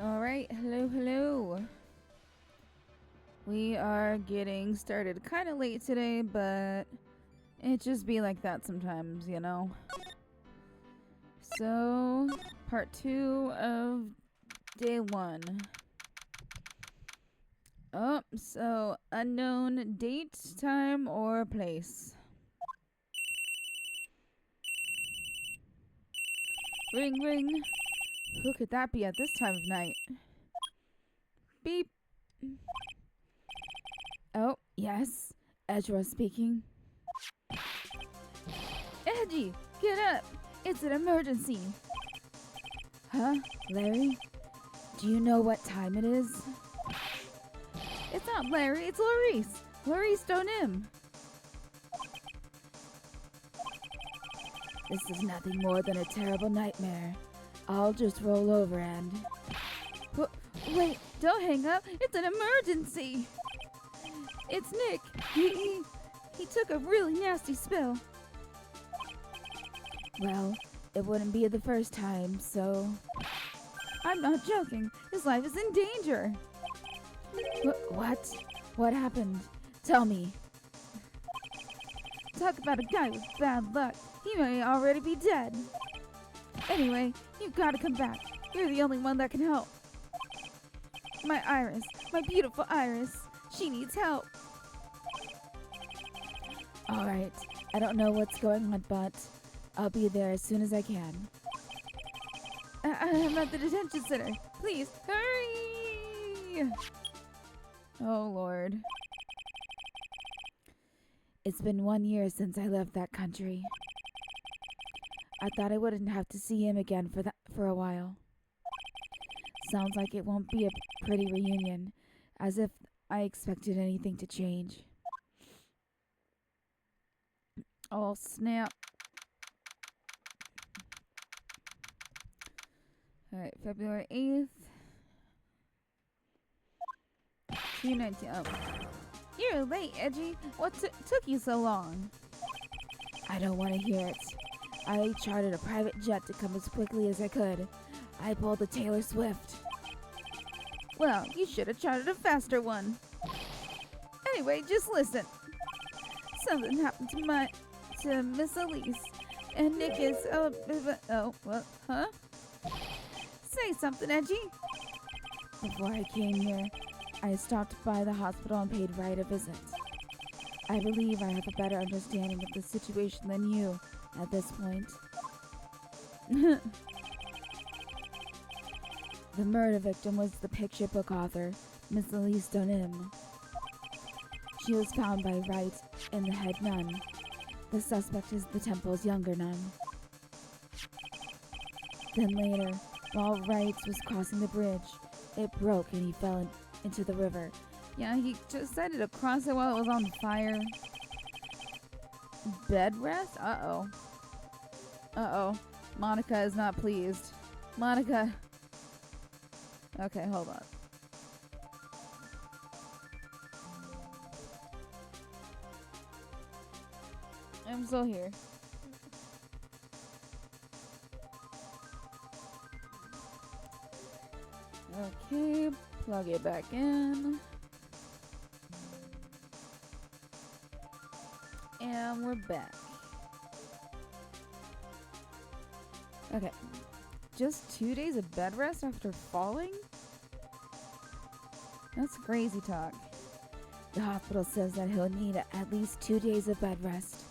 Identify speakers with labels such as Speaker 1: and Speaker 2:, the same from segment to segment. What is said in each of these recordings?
Speaker 1: Alright, hello. We are getting started kind of late today, but it just be like that sometimes, you know? So, part 2 of day 1. Oh, so unknown date, time, or place. Ring, ring. Who could that be at this time of night? Beep. Oh, yes. Edgeworth speaking. Edgy, get up! It's an emergency! Huh? Larry? Do you know what time it is? It's not Larry, it's Laurice! Laurice Donim! This is nothing more than a terrible nightmare. I'll just roll over and... Wait, don't hang up! It's an emergency! It's Nick! He took a really nasty spill. Well, it wouldn't be the first time, so... I'm not joking. His life is in danger. What? What happened? Tell me. Talk about a guy with bad luck. He may already be dead. Anyway, you've got to come back. You're the only one that can help. My Iris, my beautiful Iris. She needs help. Alright, I don't know what's going on, but I'll be there as soon as I can. I'm at the detention center. Please, hurry! Oh, Lord. It's been 1 year since I left that country. I thought I wouldn't have to see him again for a while. Sounds like it won't be a pretty reunion, as if I expected anything to change. Oh, snap. Alright, February 8th. 219. Oh. You're late, Edgy. What took you so long? I don't want to hear it. I chartered a private jet to come as quickly as I could. I pulled a Taylor Swift. Well, you should have chartered a faster one. Anyway, just listen. Something happened to Miss Elise, and Nick is what? Huh? Say something, Edgy. Before I came here, I stopped by the hospital and paid Wright a visit. I believe I have a better understanding of the situation than you at this point. The murder victim was the picture book author, Miss Elise Donim. She was found by Wright and the head nun. The suspect is the temple's younger nun. Then later, while Wright was crossing the bridge, it broke and he fell into the river. Yeah, he just decided to cross it while it was on fire. Bed rest? Uh-oh. Uh-oh. Monica is not pleased. Monica. Okay, hold on. I'm still here. Okay, plug it back in. And we're back. Okay. Just 2 days of bed rest after falling? That's crazy talk. The hospital says that he'll need at least 2 days of bed rest.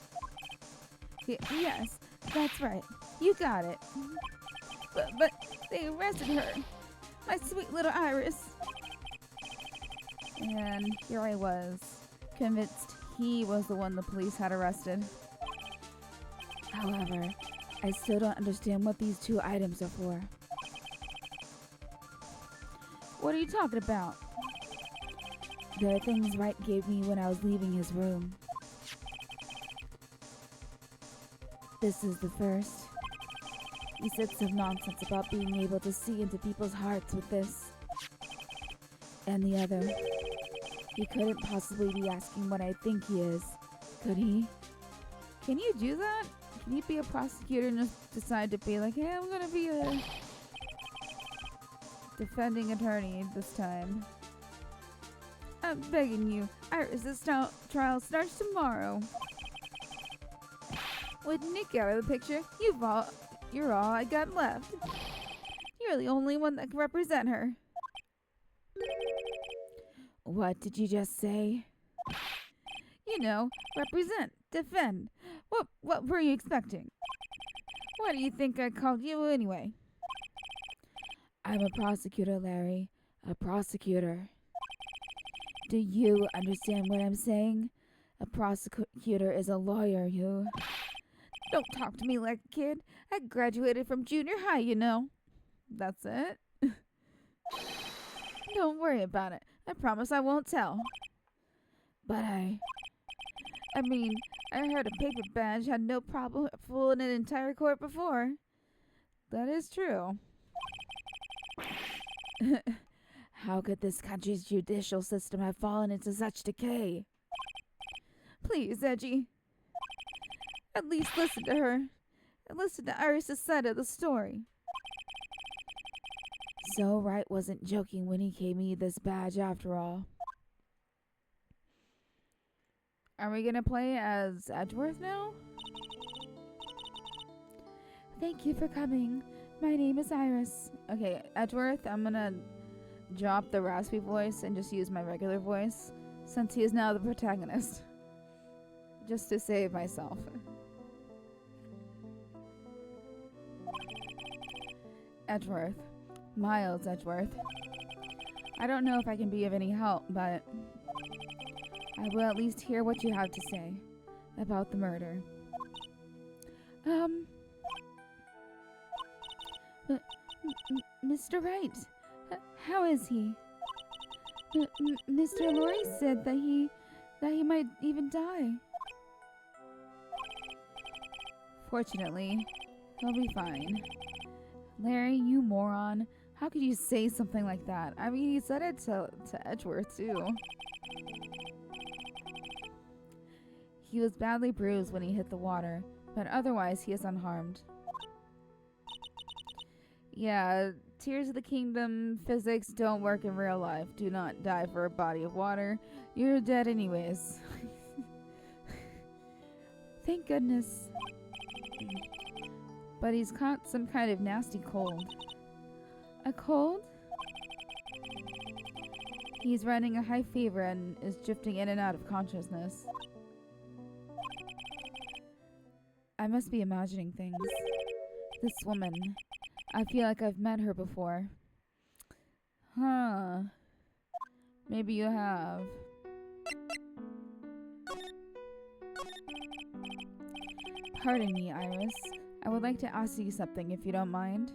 Speaker 1: Yes, that's right. You got it. But they arrested her. My sweet little Iris. And here I was, convinced he was the one the police had arrested. However, I still don't understand what these 2 items are for. What are you talking about? They're things Wright gave me when I was leaving his room. This is the first. He said some nonsense about being able to see into people's hearts with this. And the other. He couldn't possibly be asking what I think he is, could he? Can you do that? Can you be a prosecutor and just decide to be like, hey, I'm gonna be a defending attorney this time. I'm begging you, Iris, this trial starts tomorrow. With Nick out of the picture, you're all I got left. You're the only one that can represent her. What did you just say? You know, represent, defend. What were you expecting? Why do you think I called you anyway? I'm a prosecutor, Larry. A prosecutor. Do you understand what I'm saying? A prosecutor is a lawyer, you. Don't talk to me like a kid. I graduated from junior high, you know. That's it. Don't worry about it. I promise I won't tell. But I heard a paper badge had no problem fooling an entire court before. That is true. How could this country's judicial system have fallen into such decay? Please, Edgy. At least listen to her. And listen to Iris' side of the story. So Wright wasn't joking when he gave me this badge after all. Are we gonna play as Edgeworth now? Thank you for coming. My name is Iris. Okay, Edgeworth, I'm gonna drop the raspy voice and just use my regular voice, since he is now the protagonist. Just to save myself. Edgeworth. Miles Edgeworth. I don't know if I can be of any help, but I will at least hear what you have to say about the murder. Mr. Wright, how is he? Mr. Lorry said that he might even die. Fortunately, he'll be fine. Larry, you moron. How could you say something like that? I mean, he said it to Edgeworth, too. He was badly bruised when he hit the water, but otherwise he is unharmed. Yeah, Tears of the Kingdom physics don't work in real life. Do not die for a body of water. You're dead anyways. Thank goodness. But he's caught some kind of nasty cold. A cold? He's running a high fever and is drifting in and out of consciousness. I must be imagining things. This woman. I feel like I've met her before. Huh. Maybe you have. Pardon me, Iris. I would like to ask you something if you don't mind.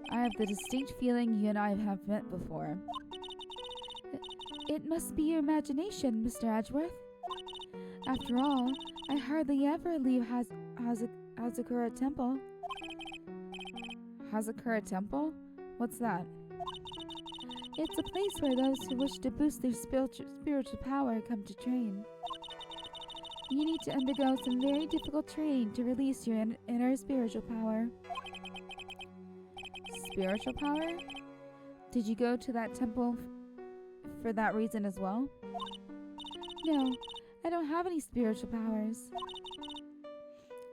Speaker 1: I have the distinct feeling you and I have met before. It must be your imagination, Mr. Edgeworth. After all, I hardly ever leave Hazakura Temple. Hazakura Temple? What's that? It's a place where those who wish to boost their spiritual power come to train. You need to undergo some very difficult training to release your inner spiritual power. Spiritual power? Did you go to that temple for that reason as well? No, I don't have any spiritual powers.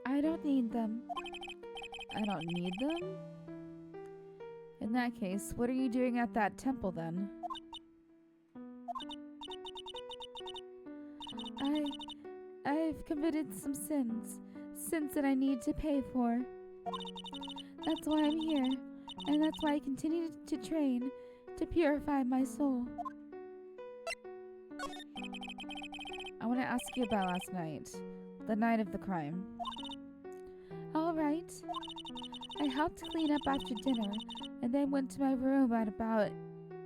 Speaker 1: I don't need them. I don't need them? In that case, what are you doing at that temple then? I've committed some sins that I need to pay for. That's why I'm here, and that's why I continue to train to purify my soul. I want to ask you about last night, the night of the crime. All right. I helped clean up after dinner, and then went to my room at about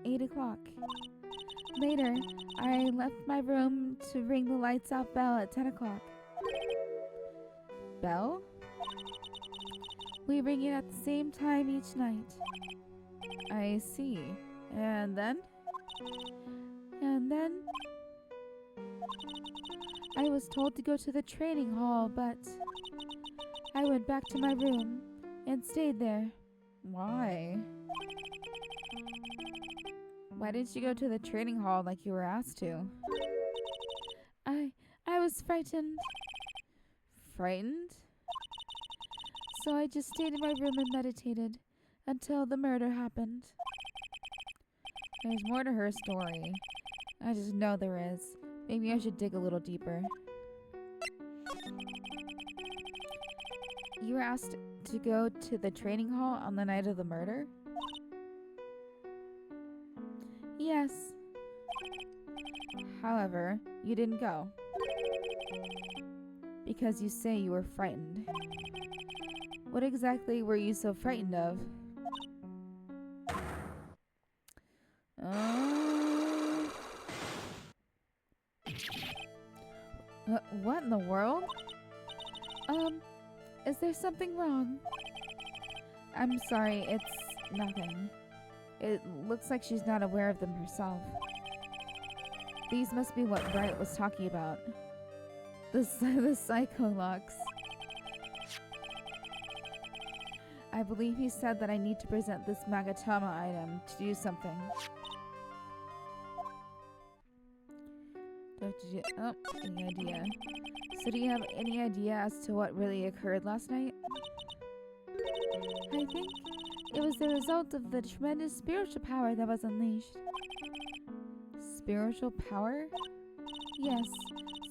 Speaker 1: 8 o'clock. Later, I left my room to ring the lights out bell at 10 o'clock. Bell? We ring it at the same time each night. I see. And then? And then? I was told to go to the training hall, but I went back to my room and stayed there. Why? Why didn't you go to the training hall like you were asked to? I was frightened. Frightened? So I just stayed in my room and meditated until the murder happened. There's more to her story. I just know there is. Maybe I should dig a little deeper. You were asked to go to the training hall on the night of the murder? Yes. However, you didn't go. Because you say you were frightened. What exactly were you so frightened of? What in the world? Is there something wrong? I'm sorry, it's nothing. It looks like she's not aware of them herself. These must be what Wright was talking about. The psycho locks. I believe he said that I need to present this Magatama item to do something. Any idea? So do you have any idea as to what really occurred last night? I think it was the result of the tremendous spiritual power that was unleashed. Spiritual power? Yes.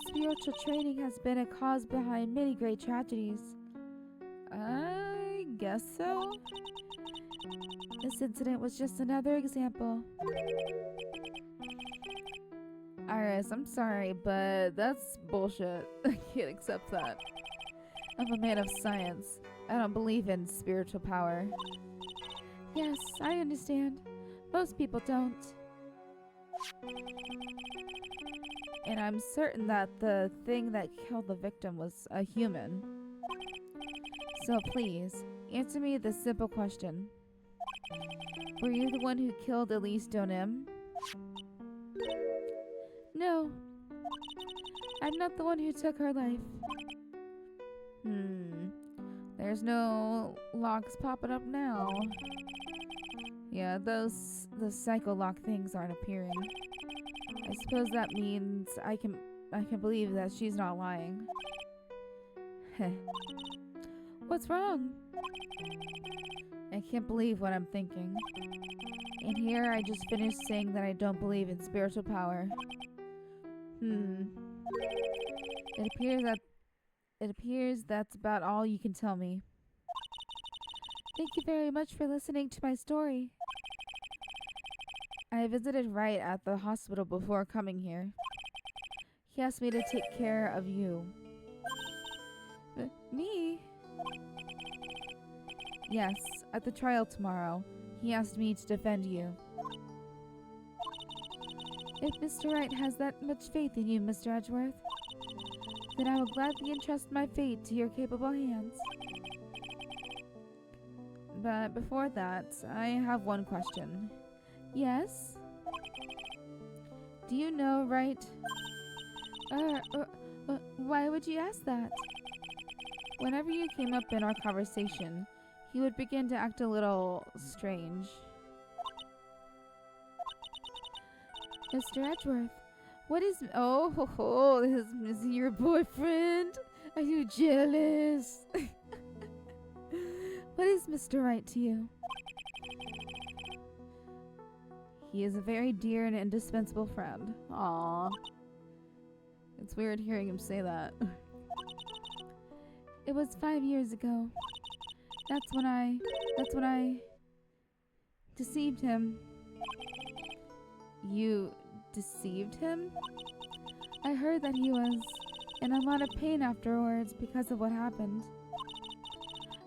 Speaker 1: Spiritual training has been a cause behind many great tragedies. I guess so. This incident was just another example. Iris, I'm sorry, but that's bullshit. I can't accept that. I'm a man of science. I don't believe in spiritual power. Yes, I understand. Most people don't. And I'm certain that the thing that killed the victim was a human. So please, answer me this simple question. Were you the one who killed Elise Donim? No. I'm not the one who took her life. There's no locks popping up now. Yeah, the psycho lock things aren't appearing. I suppose that means I can believe that she's not lying. Heh. What's wrong? I can't believe what I'm thinking. And here I just finished saying that I don't believe in spiritual power. It appears that's about all you can tell me. Thank you very much for listening to my story. I visited Wright at the hospital before coming here. He asked me to take care of you. Me? Yes, at the trial tomorrow. He asked me to defend you. If Mr. Wright has that much faith in you, Mr. Edgeworth, then I will gladly entrust my fate to your capable hands. But before that, I have one question. Yes? Do you know Wright? Why would you ask that? Whenever you came up in our conversation, he would begin to act a little strange. Mr. Edgeworth, what is... Oh, is he your boyfriend? Are you jealous? What is Mr. Wright to you? He is a very dear and indispensable friend. Aww. It's weird hearing him say that. It was 5 years ago. That's when I deceived him. You deceived him? I heard that he was in a lot of pain afterwards because of what happened.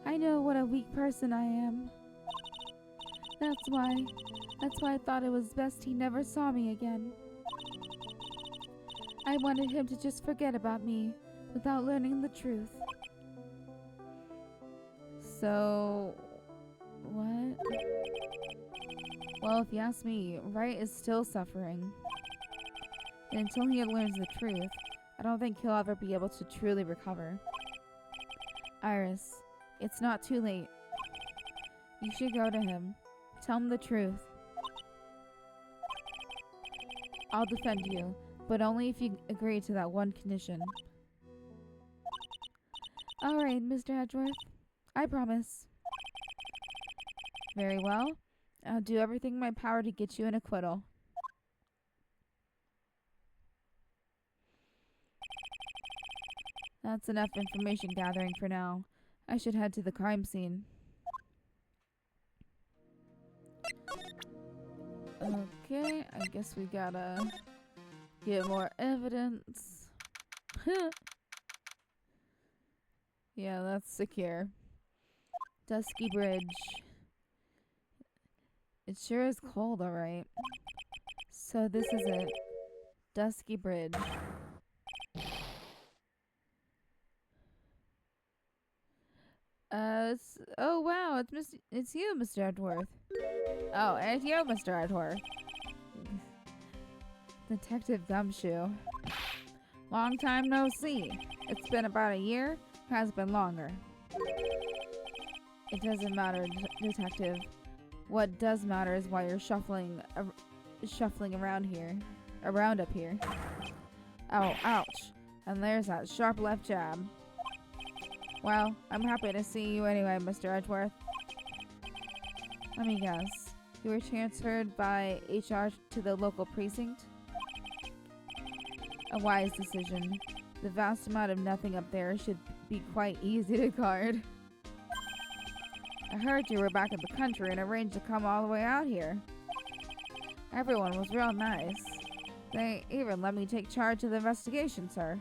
Speaker 1: I know what a weak person I am. That's why I thought it was best he never saw me again. I wanted him to just forget about me without learning the truth. So, what? Well, if you ask me, Wright is still suffering. And until he learns the truth, I don't think he'll ever be able to truly recover. Iris, it's not too late. You should go to him. Tell him the truth. I'll defend you, but only if you agree to that one condition. Alright, Mr. Edgeworth. I promise. Very well. I'll do everything in my power to get you an acquittal. That's enough information gathering for now. I should head to the crime scene. Okay, I guess we gotta get more evidence. Yeah, that's secure. Dusky Bridge. It sure is cold, alright. So this is it. Dusky Bridge. Oh wow, it's you, Mr. Edgeworth. Oh, and you, Mr. Edgeworth. Detective Gumshoe. Long time no see. It's been about a year, has been longer. It doesn't matter, Detective. What does matter is why you're shuffling around up here. Oh, ouch. And there's that sharp left jab. Well, I'm happy to see you anyway, Mr. Edgeworth. Let me guess. You were transferred by HR to the local precinct? A wise decision. The vast amount of nothing up there should be quite easy to guard. I heard you were back in the country and arranged to come all the way out here. Everyone was real nice. They even let me take charge of the investigation, sir.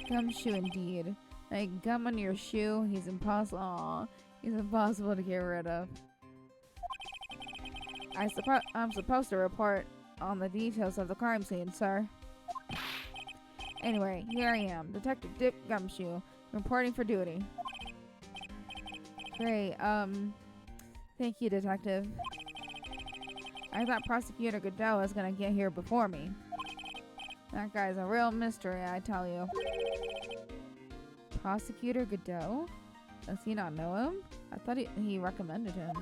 Speaker 1: Gumshoe indeed. Like gum on your shoe, he's impossible. Aww, he's impossible to get rid of. I'm supposed to report on the details of the crime scene, sir. Anyway, here I am, Detective Dick Gumshoe, reporting for duty. Great, thank you, Detective. I thought Prosecutor Godot was gonna get here before me. That guy's a real mystery, I tell you. Prosecutor Godot? Does he not know him? I thought he recommended him.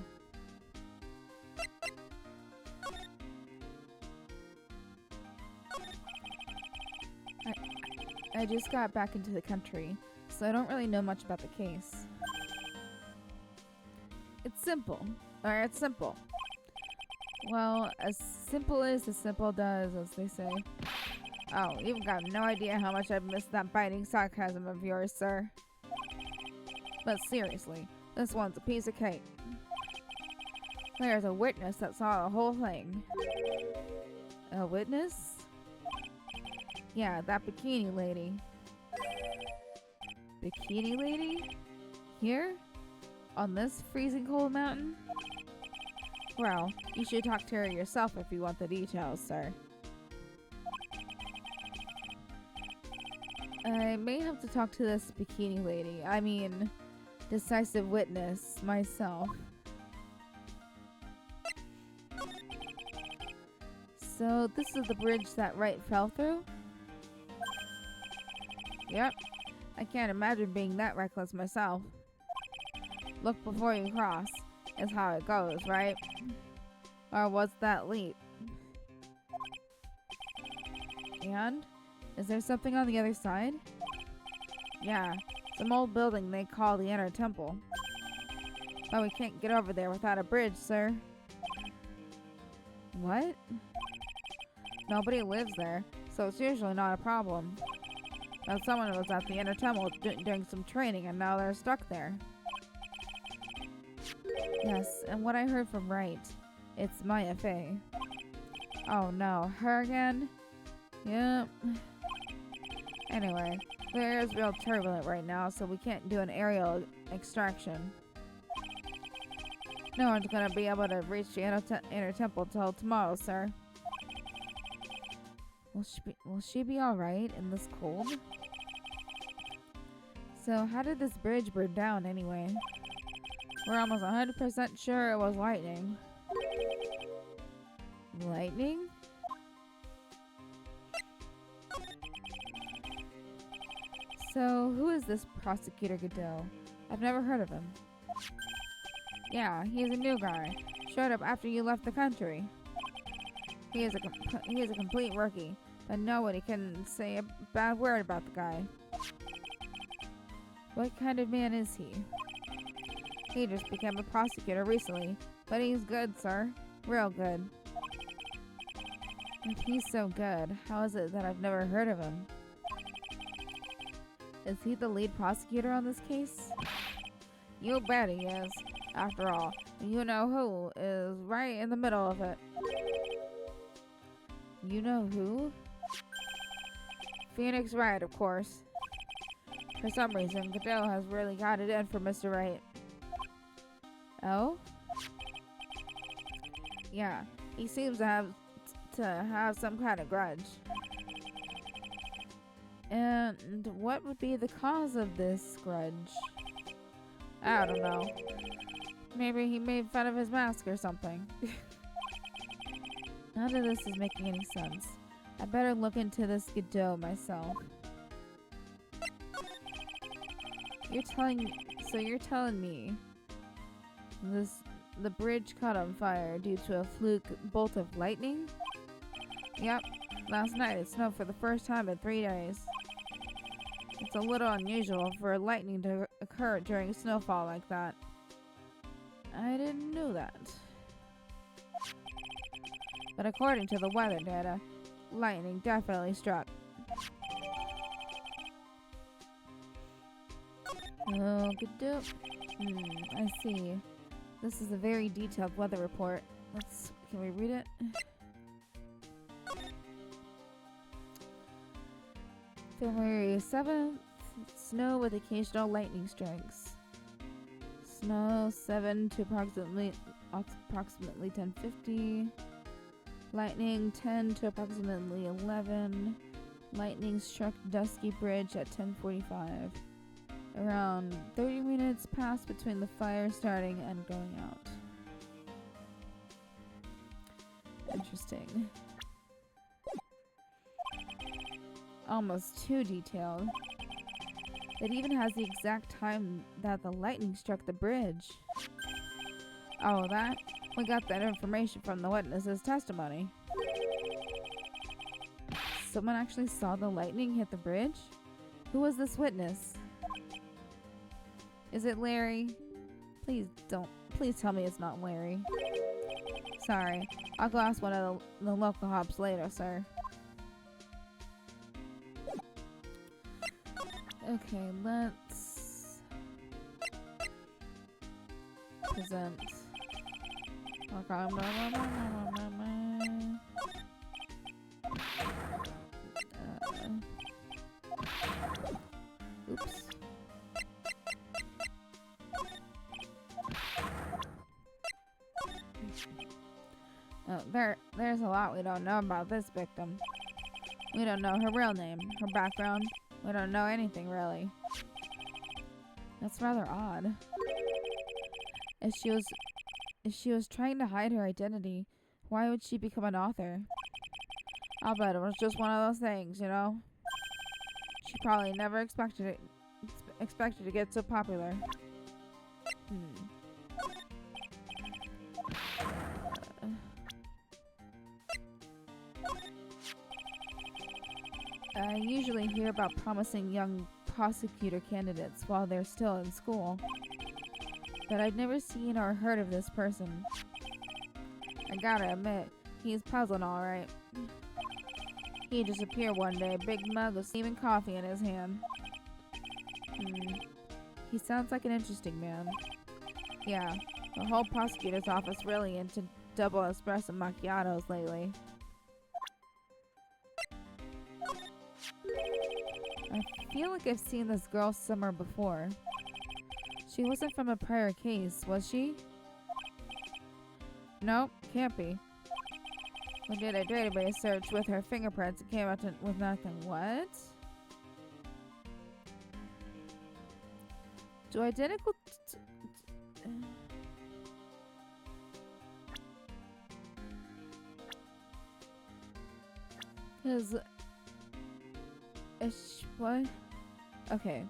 Speaker 1: I just got back into the country, so I don't really know much about the case. It's simple. Alright, it's simple. Well, as simple as the simple does, as they say. Oh, you've got no idea how much I've missed that biting sarcasm of yours, sir. But seriously, this one's a piece of cake. There's a witness that saw the whole thing. A witness? Yeah, that bikini lady. Bikini lady? Here? On this freezing cold mountain? Well, you should talk to her yourself if you want the details, sir. I may have to talk to this bikini lady. I mean, decisive witness myself. So, this is the bridge that Wright fell through? Yep. I can't imagine being that reckless myself. Look before you cross, is how it goes, right? Or what's that leap? And? Is there something on the other side? Yeah, some old building they call the Inner Temple. But we can't get over there without a bridge, sir. What? Nobody lives there, so it's usually not a problem. But someone was at the Inner Temple doing some training and now they're stuck there. Yes, and what I heard from Wright, it's Maya Fey. Oh no, her again? Yep. Anyway, the air is real turbulent right now, so we can't do an aerial extraction. No one's gonna be able to reach the Inner Temple till tomorrow, sir. Will she be alright in this cold? So, how did this bridge burn down anyway? We're almost 100% sure it was lightning. Lightning? So, who is this Prosecutor Godot? I've never heard of him. Yeah, he's a new guy. Showed up after you left the country. He is a complete rookie, but nobody can say a bad word about the guy. What kind of man is he? He just became a prosecutor recently, but he's good, sir. Real good. If he's so good, how is it that I've never heard of him? Is he the lead prosecutor on this case? You bet he is. After all, you know who is right in the middle of it. You know who? Phoenix Wright, of course. For some reason, Godot has really got it in for Mr. Wright. Oh? Yeah, he seems to have some kind of grudge. And what would be the cause of this grudge? I don't know. Maybe he made fun of his mask or something. None of this is making any sense. I better look into this Godot myself. You're telling me the bridge caught on fire due to a fluke bolt of lightning? Yep. Last night it snowed for the first time in 3 days. It's a little unusual for lightning to occur during snowfall like that. I didn't know that. But according to the weather data, lightning definitely struck. Oh, good. I see. This is a very detailed weather report. Can we read it? February 7th, snow with occasional lightning strikes. Snow 7 to approximately 10:50. Lightning 10 to approximately 11. Lightning struck Dusky Bridge at 10:45. Around 30 minutes passed between the fire starting and going out. Interesting. Almost too detailed. It even has the exact time that the lightning struck the bridge. Oh, that? We got that information from the witness's testimony. Someone actually saw the lightning hit the bridge? Who was this witness? Is it Larry? Please tell me it's not Larry. Sorry, I'll go ask one of the local cops later, sir. Okay, let's present. Oops. Oh, there's a lot we don't know about this victim. We don't know her real name, her background. We don't know anything, really. That's rather odd. If she was trying to hide her identity, why would she become an author? I'll bet it was just one of those things, you know? She probably never expected to get so popular. I usually hear about promising young prosecutor candidates while they're still in school, but I've never seen or heard of this person. I gotta admit, he's puzzling alright. He disappeared one day, a big mug of steaming coffee in his hand. He sounds like an interesting man. Yeah, the whole prosecutor's office really into double espresso macchiatos lately. I feel like I've seen this girl somewhere before. She wasn't from a prior case, was she? Nope, can't be. We did a database search with her fingerprints and came out with nothing. What? Do identical... Because... What? Okay.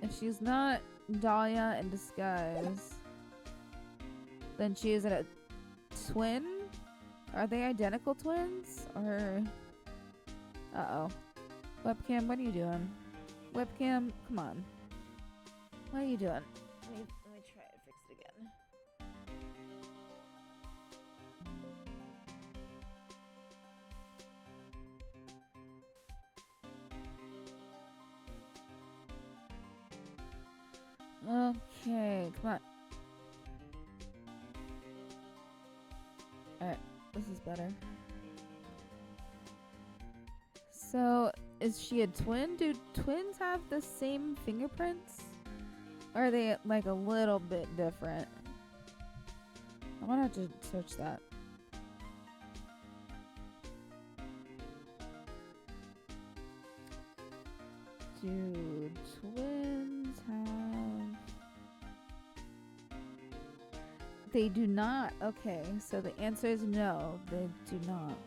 Speaker 1: If she's not Dahlia in disguise, then she is a twin? Are they identical twins? Or... Uh-oh. Webcam, what are you doing? Webcam, come on. What are you doing? Let me try to fix it again. Okay, come on. Alright, this is better. So, is she a twin? Do twins have the same fingerprints? Or are they like a little bit different? I'm gonna have to search that. Do twins have... They do not. Okay, so the answer is no, they do not.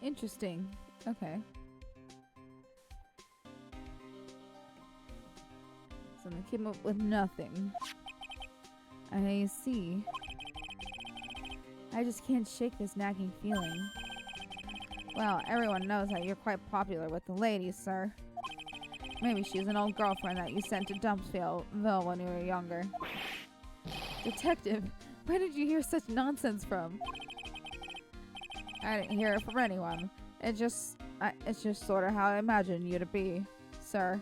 Speaker 1: Interesting. Okay. So they came up with nothing. I see. I just can't shake this nagging feeling. Well, everyone knows that you're quite popular with the ladies, sir. Maybe she's an old girlfriend that you sent to Dumpsville when you were younger. Detective, where did you hear such nonsense from? I didn't hear it from anyone. It's just sort of how I imagined you to be, sir.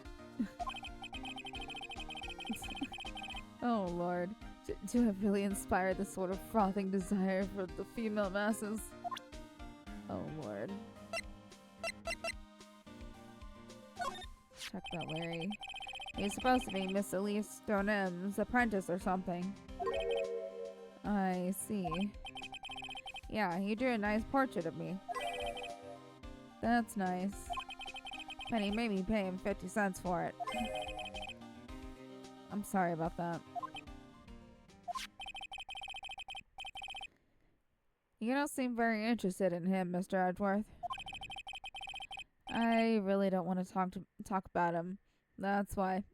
Speaker 1: Oh, Lord. Do I really inspire this sort of frothing desire for the female masses? Oh, Lord. Check that, Larry. He's supposed to be Miss Elise Stoneham's apprentice or something. I see. Yeah, he drew a nice portrait of me. That's nice. But he made me pay him 50 cents for it. I'm sorry about that. You don't seem very interested in him, Mr. Edgeworth. I really don't want to talk about him. That's why.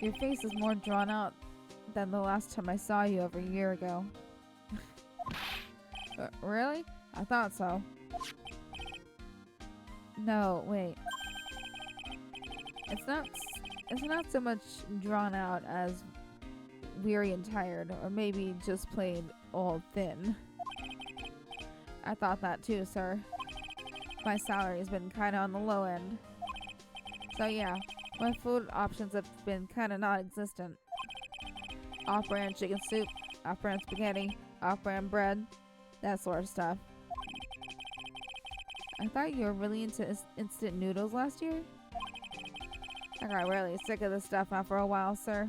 Speaker 1: Your face is more drawn out than the last time I saw you over a year ago. Really? I thought so. No, wait. It's not so much drawn out as weary and tired, or maybe just plain old thin. I thought that too, sir. My salary's been kinda on the low end. So yeah, my food options have been kinda non-existent. Off-brand chicken soup, off-brand spaghetti, off-brand bread, that sort of stuff. I thought you were really into instant noodles last year? I got really sick of this stuff after a while, sir.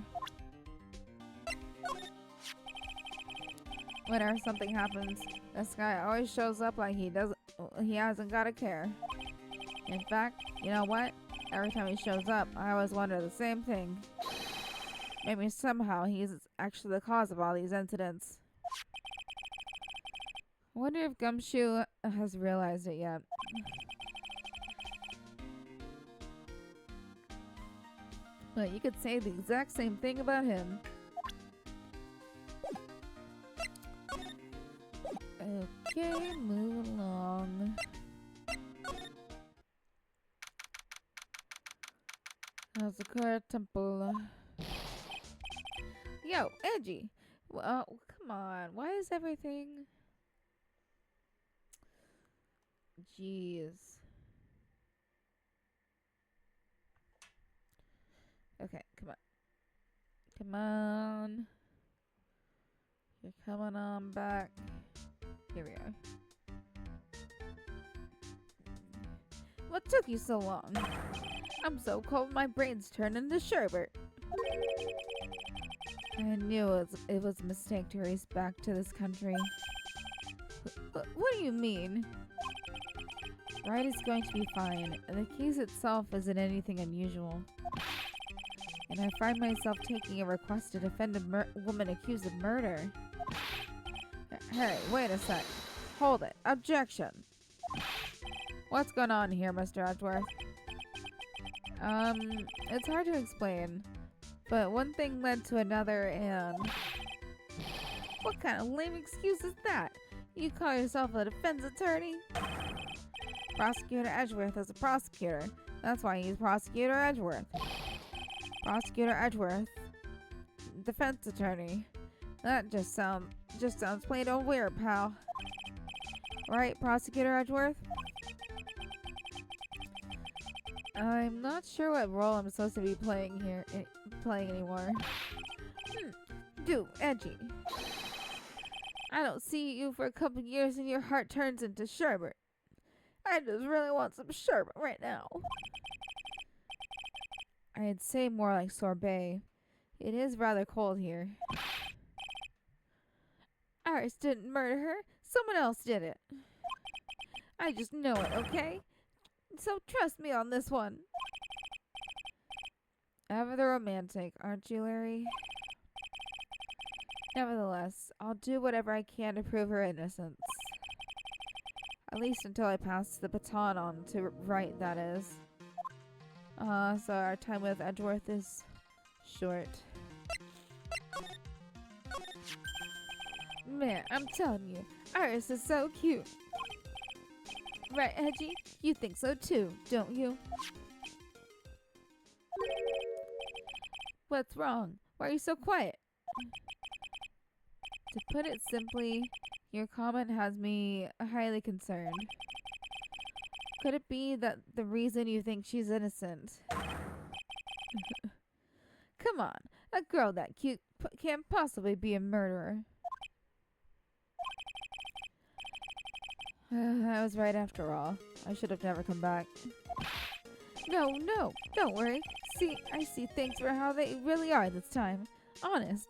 Speaker 1: Whenever something happens, this guy always shows up like he hasn't got a care. In fact, you know what? Every time he shows up, I always wonder the same thing. Maybe somehow he's actually the cause of all these incidents. I wonder if Gumshoe has realized it yet. But you could say the exact same thing about him. Okay, move along. Hazakura Temple. Yo, Edgy! Well, come on. Why is everything... Jeez. Okay, come on. Come on. You're coming on back. Here we are. What took you so long? I'm so cold my brain's turned into sherbet. I knew it was a mistake to race back to this country. What do you mean? Wright is going to be fine. The case itself isn't anything unusual. And I find myself taking a request to defend a woman accused of murder. Hey, wait a sec. Hold it. Objection. What's going on here, Mr. Edgeworth? It's hard to explain, but one thing led to another, and what kind of lame excuse is that? You call yourself a defense attorney? Prosecutor Edgeworth is a prosecutor. That's why he's Prosecutor Edgeworth. Prosecutor Edgeworth, defense attorney. That just sounds plain old weird, pal. Right, Prosecutor Edgeworth? I'm not sure what role I'm supposed to be playing anymore. Dude, Edgy. I don't see you for a couple years and your heart turns into sherbet. I just really want some sherbet right now. I'd say more like sorbet. It is rather cold here. Iris didn't murder her. Someone else did it. I just know it, okay? So trust me on this one. Ever the romantic, aren't you, Larry? Nevertheless, I'll do whatever I can to prove her innocence. At least until I pass the baton on to Wright, that is. So our time with Edgeworth is short. Man, I'm telling you, Iris is so cute. Right, Edgy? You think so too, don't you? What's wrong? Why are you so quiet? To put it simply, your comment has me highly concerned. Could it be that the reason you think she's innocent? Come on, a girl that cute can't possibly be a murderer. I was right after all. I should have never come back. No, don't worry. I see things for how they really are this time. Honest.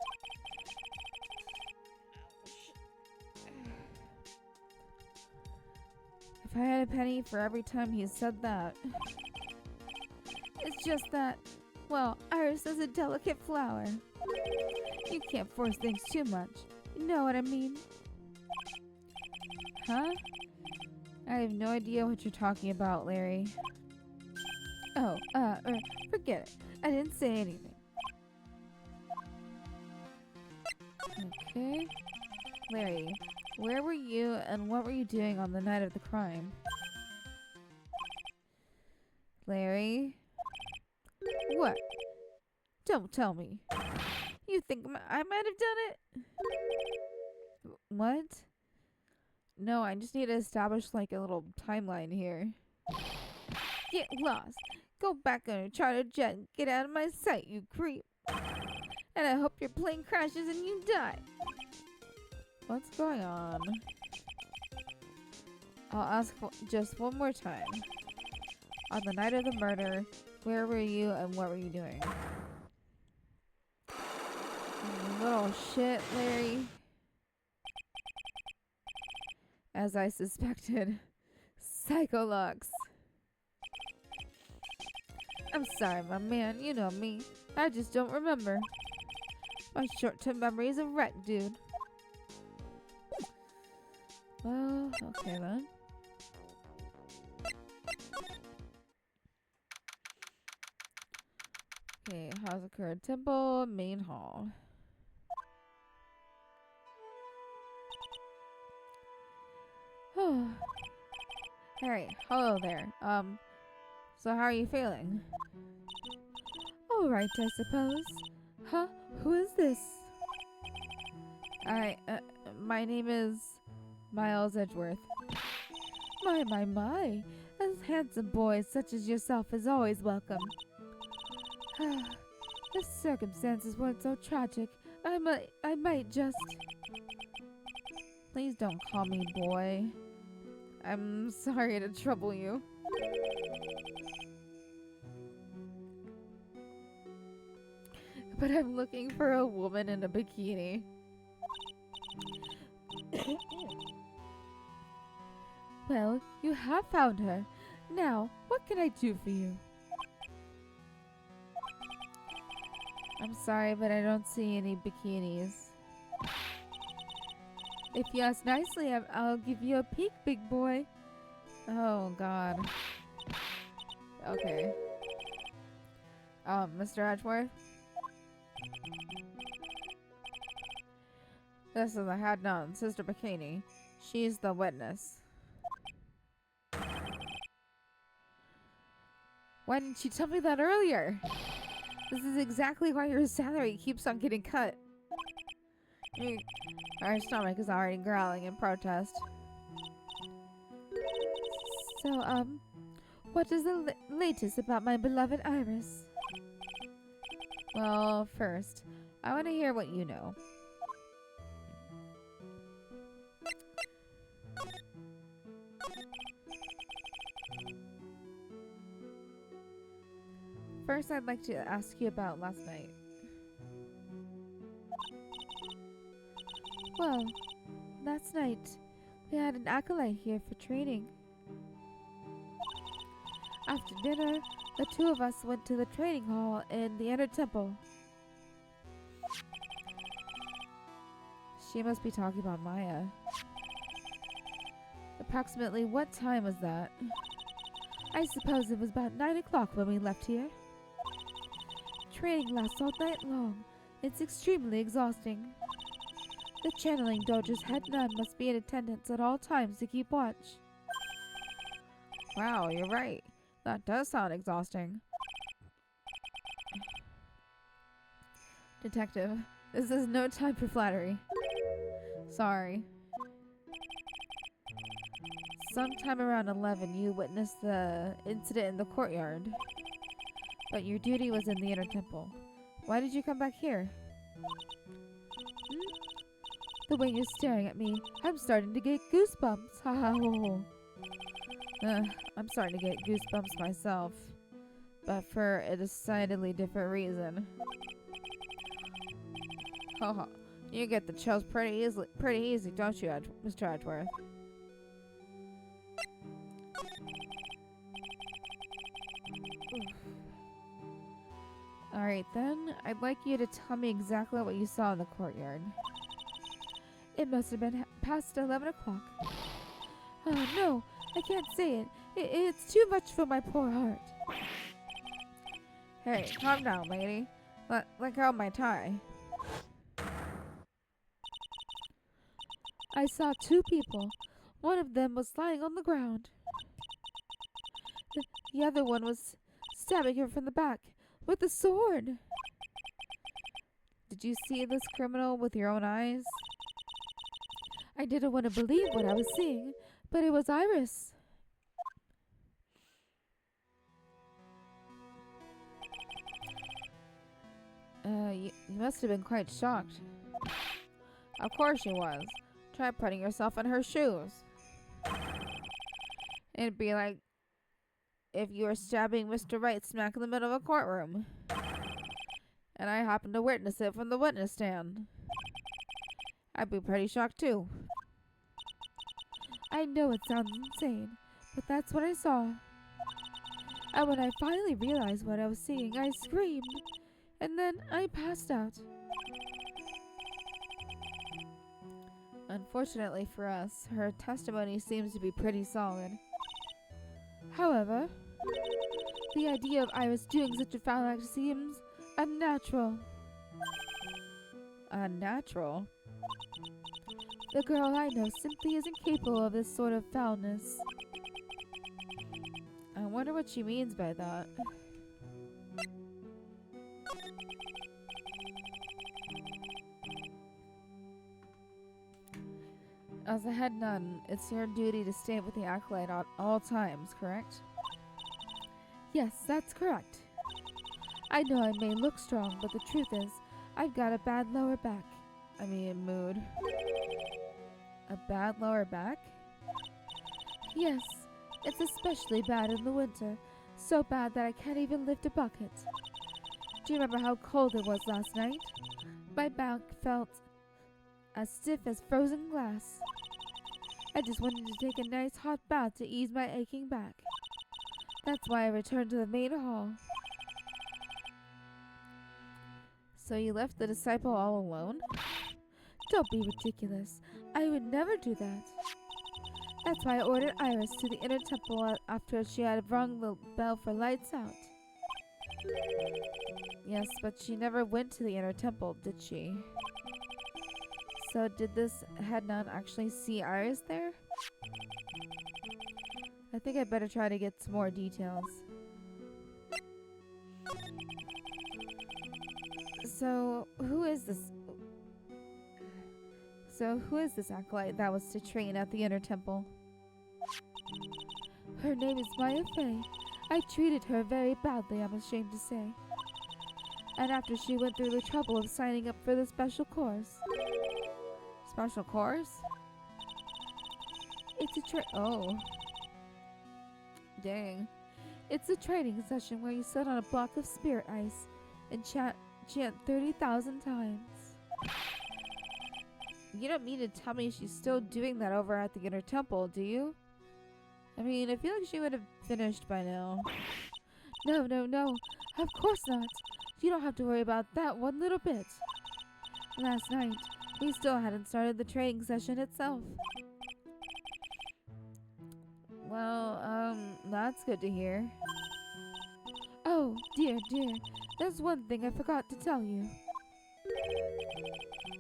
Speaker 1: If I had a penny for every time he said that. It's just that, well, Iris is a delicate flower. You can't force things too much. You know what I mean? Huh? I have no idea what you're talking about, Larry. Oh, forget it. I didn't say anything. Okay. Larry, where were you and what were you doing on the night of the crime? Larry? What? Don't tell me. You think I might have done it? What? No, I just need to establish like a little timeline here. Get lost. Go back on your charter jet and get out of my sight, you creep. And I hope your plane crashes and you die. What's going on? I'll ask just one more time. On the night of the murder, where were you and what were you doing? You little shit, Larry. As I suspected. Psycholox. I'm sorry, my man. You know me. I just don't remember. My short-term memory is a wreck, dude. Well, okay then. Okay, House of Curd Temple, main hall. Alright, hello there. So how are you feeling? Alright, I suppose. Huh? Who is this? My name is Miles Edgeworth. My. A handsome boy such as yourself is always welcome. The circumstances weren't so tragic. I might just... Please don't call me boy. I'm sorry to trouble you. But I'm looking for a woman in a bikini. Well, you have found her. Now, what can I do for you? I'm sorry, but I don't see any bikinis. If you ask nicely, I'll give you a peek, big boy. Oh, God. Okay. Mr. Edgeworth? This is the head nun, Sister Bikini. She's the witness. Why didn't you tell me that earlier? This is exactly why your salary keeps on getting cut. Our stomach is already growling in protest. So, what is the latest about my beloved Iris? Well, first, I want to hear what you know. First, I'd like to ask you about last night. Well, last night, we had an acolyte here for training. After dinner, the two of us went to the training hall in the inner temple. She must be talking about Maya. Approximately what time was that? I suppose it was about 9 o'clock when we left here. Training lasts all night long. It's extremely exhausting. The channeling dojo's head nun must be in attendance at all times to keep watch. Wow, you're right. That does sound exhausting. Detective, this is no time for flattery. Sorry. Sometime around 11, you witnessed the incident in the courtyard. But your duty was in the inner temple. Why did you come back here? The way you're staring at me, I'm starting to get goosebumps. I'm starting to get goosebumps myself. But for a decidedly different reason. Haha. You get the chills pretty easy, don't you, Mr. Edgeworth? Alright then, I'd like you to tell me exactly what you saw in the courtyard. It must have been past 11 o'clock. Oh no, I can't say it. It's too much for my poor heart. Hey, calm down, lady. Let go of my tie. I saw two people. One of them was lying on the ground. The other one was stabbing her from the back with a sword. Did you see this criminal with your own eyes? I didn't want to believe what I was seeing, but it was Iris. You must have been quite shocked. Of course you was. Try putting yourself in her shoes. It'd be like if you were stabbing Mr. Wright smack in the middle of a courtroom. And I happened to witness it from the witness stand. I'd be pretty shocked too. I know it sounds insane, but that's what I saw. And when I finally realized what I was seeing, I screamed. And then I passed out. Unfortunately for us, her testimony seems to be pretty solid. However, the idea of Iris doing such a foul act seems unnatural. Unnatural? The girl I know simply isn't capable of this sort of foulness. I wonder what she means by that. As a head nun, it's your duty to stay with the acolyte at all times, correct? Yes, that's correct. I know I may look strong, but the truth is, I've got a bad lower back. I mean, mood. A bad lower back? Yes, it's especially bad in the winter. So bad that I can't even lift a bucket. Do you remember how cold it was last night? My back felt as stiff as frozen glass. I just wanted to take a nice hot bath to ease my aching back. That's why I returned to the main hall. So you left the disciple all alone? Don't be ridiculous. I would never do that. That's why I ordered Iris to the inner temple after she had rung the bell for lights out. Yes, but she never went to the inner temple, did she? So did this head nun actually see Iris there? I think I better try to get some more details. So who is this acolyte that was to train at the inner temple? Her name is Maya Fey. I treated her very badly, I'm ashamed to say. And after she went through the trouble of signing up for the special course. Special course? It's a oh. Dang. It's a training session where you sit on a block of spirit ice and chant 30,000 times. You don't mean to tell me she's still doing that over at the inner temple, do you? I mean, I feel like she would have finished by now. No, of course not. You don't have to worry about that one little bit. Last night, we still hadn't started the training session itself. Well, that's good to hear. Oh, dear. There's one thing I forgot to tell you.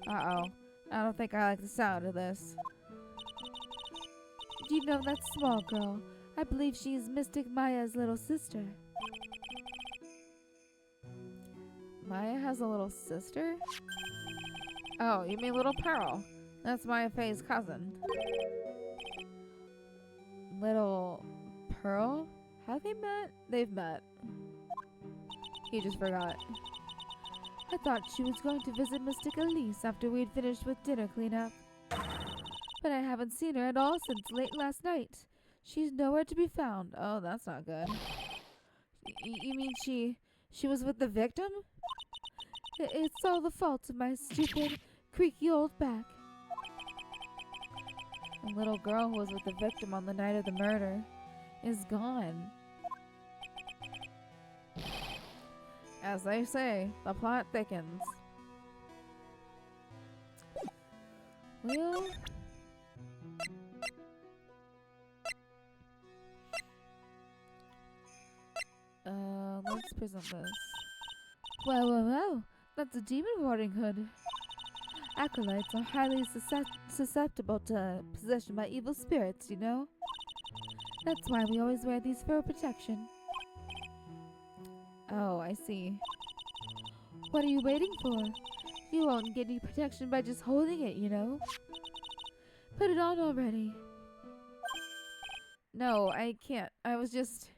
Speaker 1: Uh-oh. I don't think I like the sound of this. Do you know that small girl? I believe she is Mystic Maya's little sister. Maya has a little sister? Oh, you mean Little Pearl? That's Maya Fey's cousin. Little Pearl? Have they met? They've met. He just forgot. I thought she was going to visit Mystic Elise after we'd finished with dinner cleanup. But I haven't seen her at all since late last night. She's nowhere to be found. Oh, that's not good. You mean she was with the victim? It's all the fault of my stupid, creaky old back. The little girl who was with the victim on the night of the murder is gone. As they say, the plot thickens. Well... let's present this. Well, that's a demon warding hood. Acolytes are highly susceptible to possession by evil spirits, you know? That's why we always wear these for protection. Oh, I see. What are you waiting for? You won't get any protection by just holding it, you know? Put it on already. No, I can't. I was just...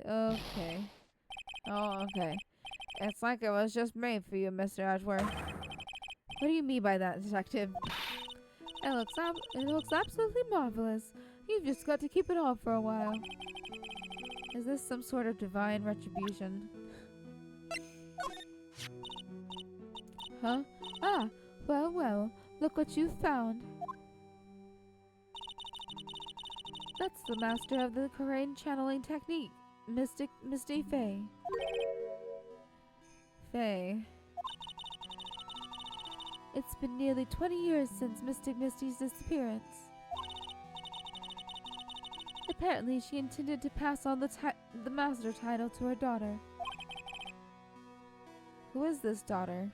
Speaker 1: Okay. Oh, okay. It's like it was just made for you, Mr. Edgeworth. What do you mean by that, detective? It looks absolutely marvelous. You've just got to keep it on for a while. Is this some sort of divine retribution? Huh? Ah, well, look what you've found. That's the master of the Korean channeling technique, Misty Fey. Fey. It's been nearly 20 years since Mystic Misty's disappearance. Apparently, she intended to pass on the master title to her daughter. Who is this daughter?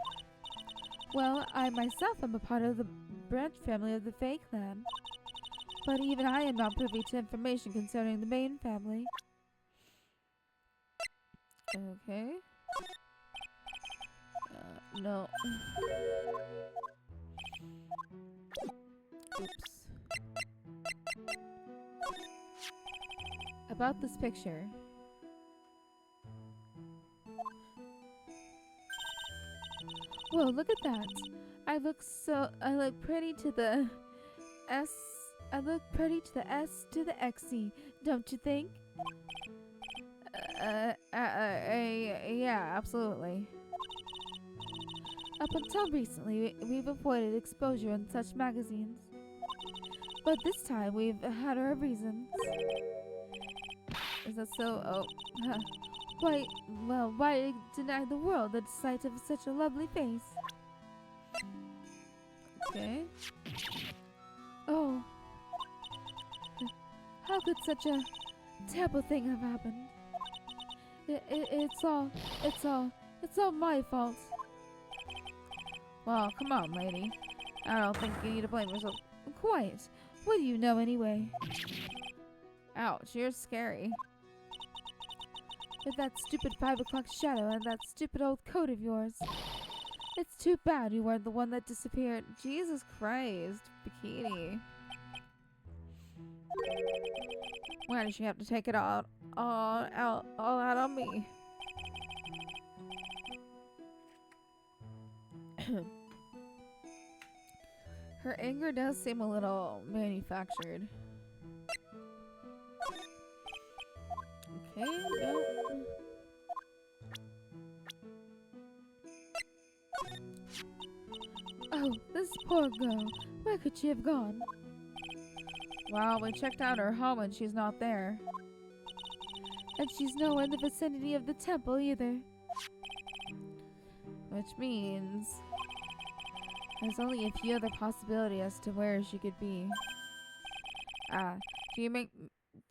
Speaker 1: Well, I myself am a part of the branch family of the Fey clan. But even I am not privy to information concerning the main family. Okay. No. Oops. About this picture. Whoa, look at that. I look pretty to the S to the XE, don't you think? Yeah, absolutely. Up until recently, we've avoided exposure in such magazines. But this time, we've had our reasons. Is that so? Oh, huh. Why deny the world the sight of such a lovely face? Okay. Oh, How could such a terrible thing have happened? It's all my fault. Well, come on, lady. I don't think you need to blame yourself. Quiet. What do you know anyway? Ouch, you're scary. With that stupid 5 o'clock shadow and that stupid old coat of yours. It's too bad you weren't the one that disappeared. Jesus Christ, Bikini. Why does she have to take it all out on me? Her anger does seem a little manufactured. Okay, yep. Oh, this poor girl. Where could she have gone? Well, we checked out her home and she's not there. And she's nowhere in the vicinity of the temple either. Which means there's only a few other possibilities as to where she could be. Do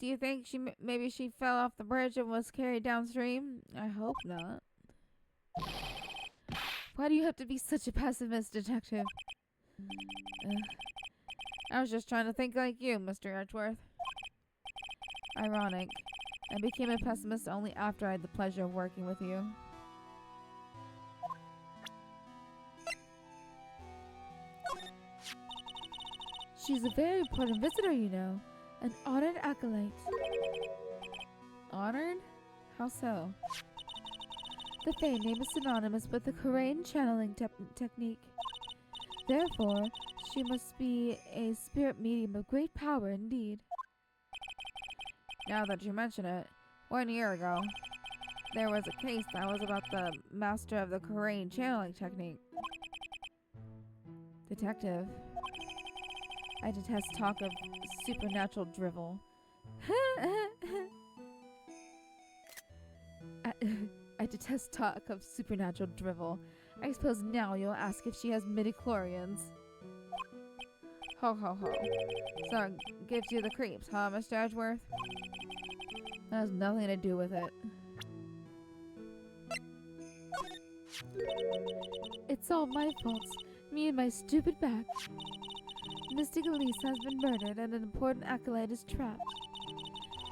Speaker 1: you think maybe she fell off the bridge and was carried downstream? I hope not. Why do you have to be such a pessimist, detective? I was just trying to think like you, Mr. Edgeworth. Ironic. I became a pessimist only after I had the pleasure of working with you. She's a very important visitor, you know. An honored acolyte. Honored? How so? The Fae name is synonymous with the Korean channeling technique. Therefore, she must be a spirit medium of great power indeed. Now that you mention it, 1 year ago, there was a case that was about the master of the Korean channeling technique. Detective, I detest talk of supernatural drivel. I detest talk of supernatural drivel. I suppose now you'll ask if she has midichlorians. Ho ho ho. So it gives you the creeps, huh, Mr. Edgeworth? That has nothing to do with it. It's all my fault. Me and my stupid back. Mystic Elise has been murdered and an important acolyte is trapped.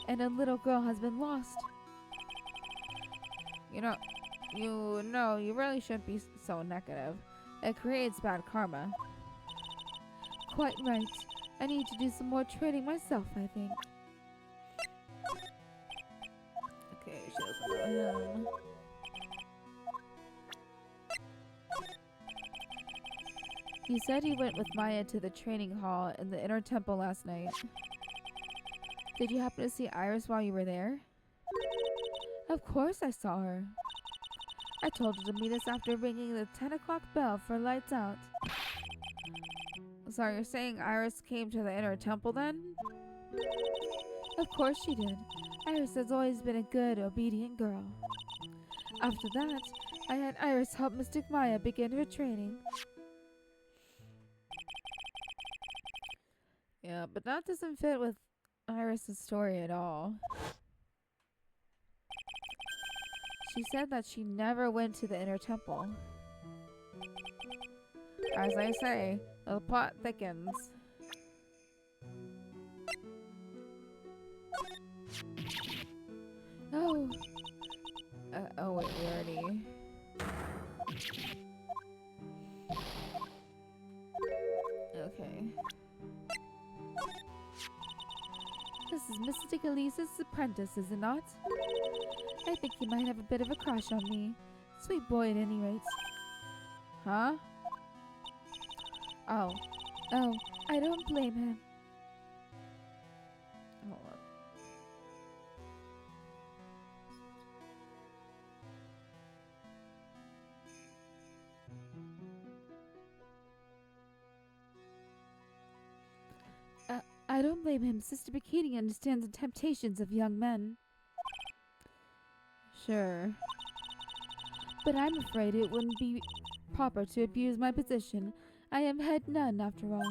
Speaker 1: And a little girl has been lost. You really shouldn't be so negative. It creates bad karma. Quite right. I need to do some more training myself, I think. Okay, she doesn't know him. He said he went with Maya to the training hall in the inner temple last night. Did you happen to see Iris while you were there? Of course I saw her. I told her to meet us after ringing the 10 o'clock bell for lights out. So you're saying Iris came to the inner temple then? Of course she did. Iris has always been a good, obedient girl. After that, I had Iris help Mystic Maya begin her training. Yeah, but that doesn't fit with Iris' story at all. She said that she never went to the inner temple. As I say, the plot thickens. Oh. Oh wait, we already... Okay. This is Mystic Elise's apprentice, is it not? I think he might have a bit of a crush on me. Sweet boy at any rate. Huh? Oh, I don't blame him. Hold on. I don't blame him. Sister Bikini understands the temptations of young men. Sure. But I'm afraid it wouldn't be proper to abuse my position. I am head nun, after all.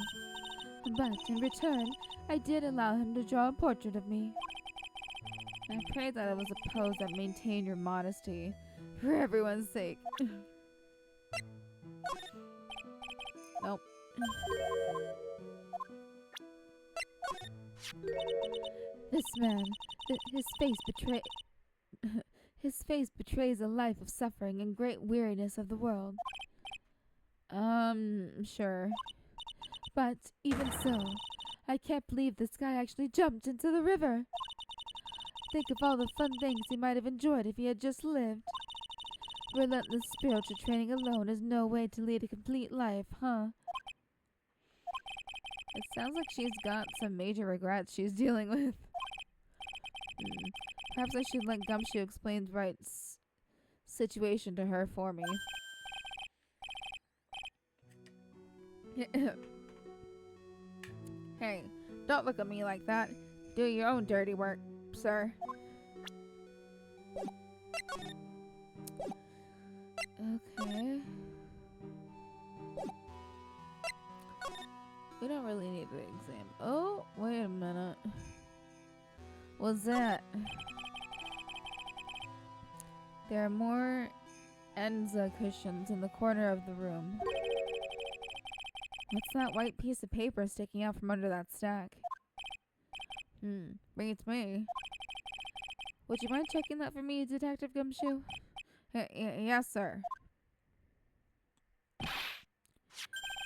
Speaker 1: But in return, I did allow him to draw a portrait of me. I pray that it was a pose that maintained your modesty, for everyone's sake. Nope. This man, his face his face betrays a life of suffering and great weariness of the world. Sure. But even so, I can't believe this guy actually jumped into the river. Think of all the fun things he might have enjoyed if he had just lived. Relentless spiritual training alone is no way to lead a complete life, huh? It sounds like she's got some major regrets she's dealing with. Perhaps I should let Gumshoe explain Wright's situation to her for me. Hey, don't look at me like that. Do your own dirty work, sir. Okay. We don't really need the exam. Oh, wait a minute. What's that? There are more Enza cushions in the corner of the room. What's that white piece of paper sticking out from under that stack? Beats me. Would you mind checking that for me, Detective Gumshoe? Yes, sir.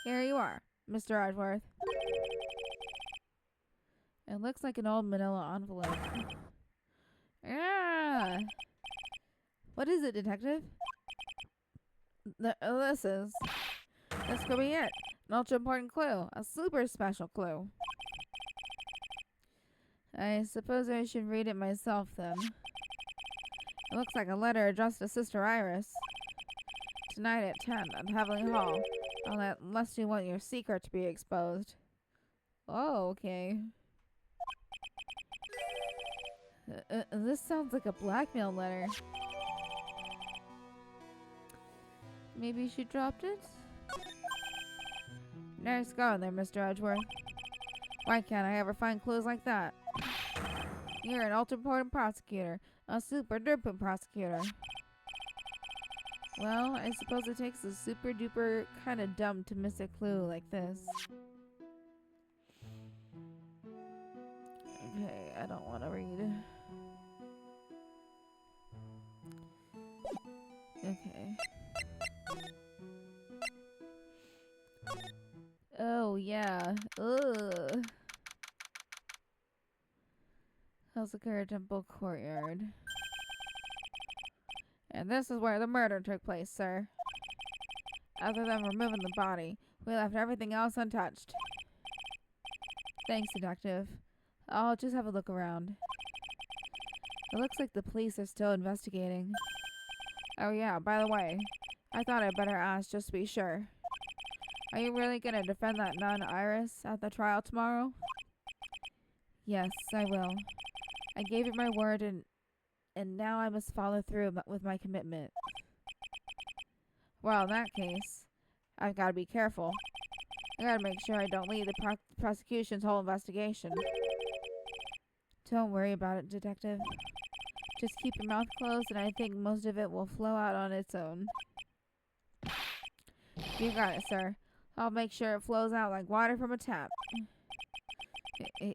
Speaker 1: Here you are, Mr. Edgeworth. It looks like an old manila envelope. Yeah. What is it, Detective? This could be it. An ultra important clue. A super special clue. I suppose I should read it myself then. It looks like a letter addressed to Sister Iris. Tonight at 10 at Heavenly Hall. Unless you want your secret to be exposed. Oh, okay. This sounds like a blackmail letter. Maybe she dropped it? Nice going there, Mr. Edgeworth. Why can't I ever find clues like that? You're an ultra-important prosecutor. A super-duper prosecutor. Well, I suppose it takes a super-duper kind of dumb to miss a clue like this. Okay, I don't want to read. Okay. Oh, yeah. Ugh. Helsakura Temple Courtyard. And this is where the murder took place, sir. Other than removing the body, we left everything else untouched. Thanks, Detective. I'll just have a look around. It looks like the police are still investigating. Oh yeah, by the way, I thought I'd better ask just to be sure. Are you really gonna defend that nun, Iris, at the trial tomorrow? Yes, I will. I gave you my word and now I must follow through with my commitment. Well, in that case, I've got to be careful. I gotta make sure I don't lead the prosecution's whole investigation. Don't worry about it, Detective. Just keep your mouth closed and I think most of it will flow out on its own. You got it, sir. I'll make sure it flows out like water from a tap.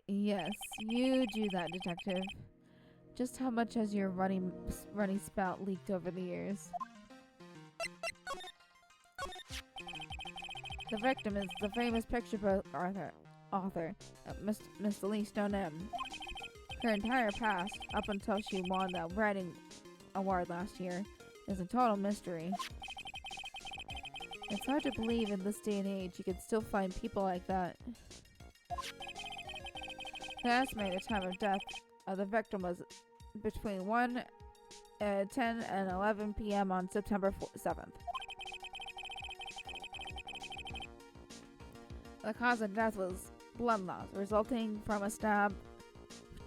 Speaker 1: Yes, you do that, Detective. Just how much has your runny spout leaked over the years? The victim is the famous picture book author, Miss Elise Donem. Her entire past, up until she won that writing award last year, is a total mystery. It's hard to believe in this day and age you could still find people like that. The estimated time of death of the victim was between 10 and 11 p.m. on September 7th. The cause of death was blood loss, resulting from a stab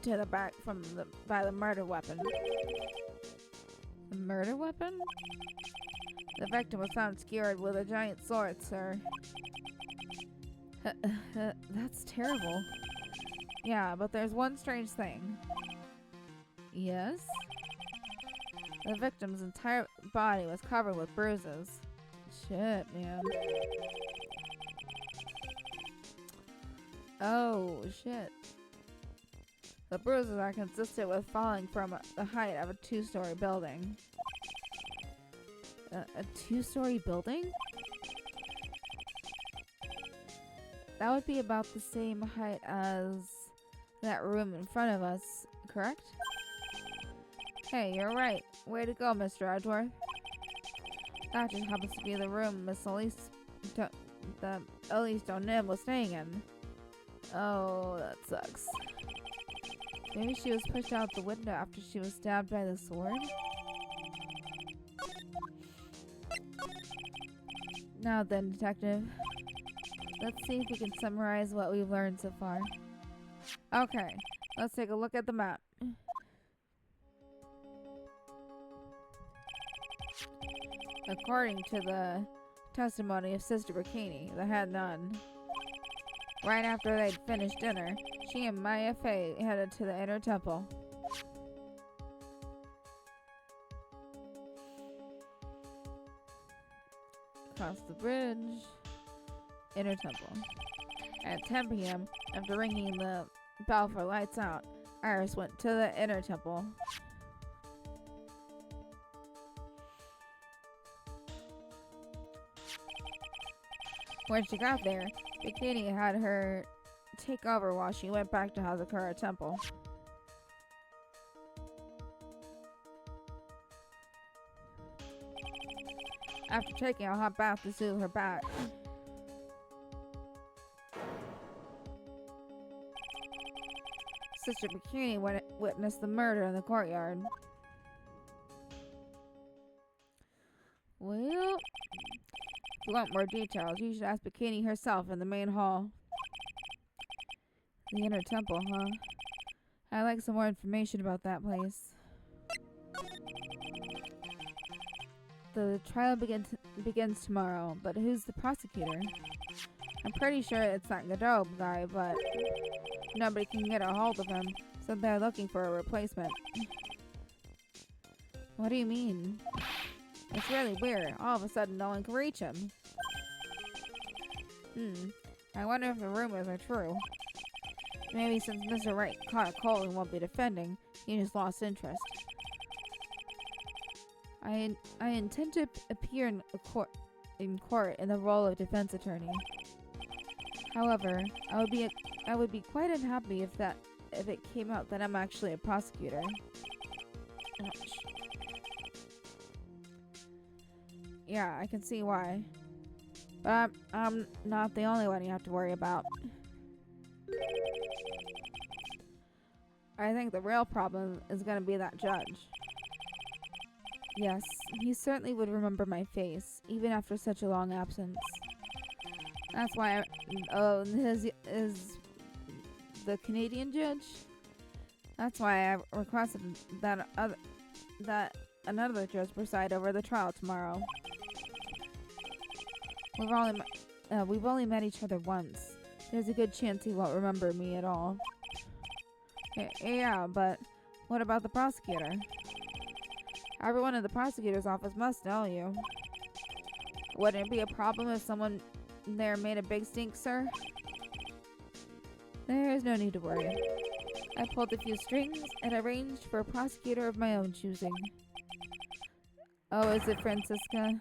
Speaker 1: to the back by the murder weapon. The murder weapon? The victim was found skewered with a giant sword, sir. That's terrible. Yeah, but there's one strange thing. Yes? The victim's entire body was covered with bruises. Shit, man. Oh, shit. The bruises are consistent with falling from the height of a 2-story building. A 2-story building? That would be about the same height as that room in front of us, correct? Hey, you're right. Way to go, Mr. Edgeworth. That just happens to be the room Miss Elise O'Neill was staying in. Oh, that sucks. Maybe she was pushed out the window after she was stabbed by the sword? Now then, Detective. Let's see if we can summarize what we've learned so far. Okay, let's take a look at the map. According to the testimony of Sister Bikini, the head nun, right after they'd finished dinner, she and Maya Fey headed to the inner temple. Across the bridge, inner temple. At 10 p.m., after ringing the bell for lights out, Iris went to the inner temple. When she got there, Bikini had her take over while she went back to Hazakura Temple. After taking a hot bath to soothe her back, Sister Bikini witnessed the murder in the courtyard. Well, if you want more details, you should ask Bikini herself in the main hall. The inner temple, huh? I'd like some more information about that place. The trial begins tomorrow, but who's the prosecutor? I'm pretty sure it's that Godot guy, but nobody can get a hold of him, so they're looking for a replacement. What do you mean? It's really weird. All of a sudden, no one can reach him. I wonder if the rumors are true. Maybe since Mr. Wright caught a cold and won't be defending, he just lost interest. I intend to appear in court in the role of defense attorney. However, I would be quite unhappy if it came out that I'm actually a prosecutor. Ouch. Yeah, I can see why. But I'm not the only one you have to worry about. I think the real problem is going to be that judge. Yes, he certainly would remember my face, even after such a long absence. That's why his is the Canadian judge. That's why I requested that another judge preside over the trial tomorrow. We've only met each other once. There's a good chance he won't remember me at all. Yeah, but what about the prosecutor? Everyone in the prosecutor's office must know you. Wouldn't it be a problem if someone there made a big stink, sir? There is no need to worry. I pulled a few strings and arranged for a prosecutor of my own choosing. Oh, is it Francisca?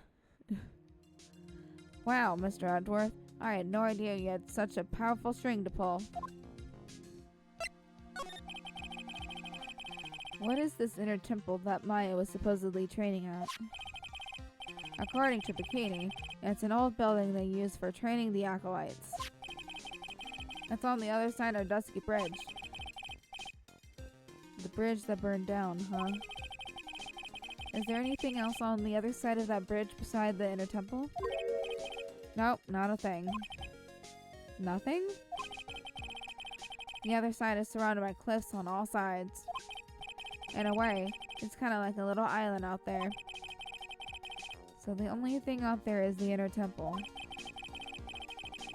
Speaker 1: Wow, Mr. Edgeworth. I had no idea you had such a powerful string to pull. What is this inner temple that Maya was supposedly training at? According to Bikini, it's an old building they use for training the acolytes. It's on the other side of Dusky Bridge. The bridge that burned down, huh? Is there anything else on the other side of that bridge beside the inner temple? Nope, not a thing. Nothing? The other side is surrounded by cliffs on all sides. In a way, it's kind of like a little island out there. So the only thing out there is the inner temple.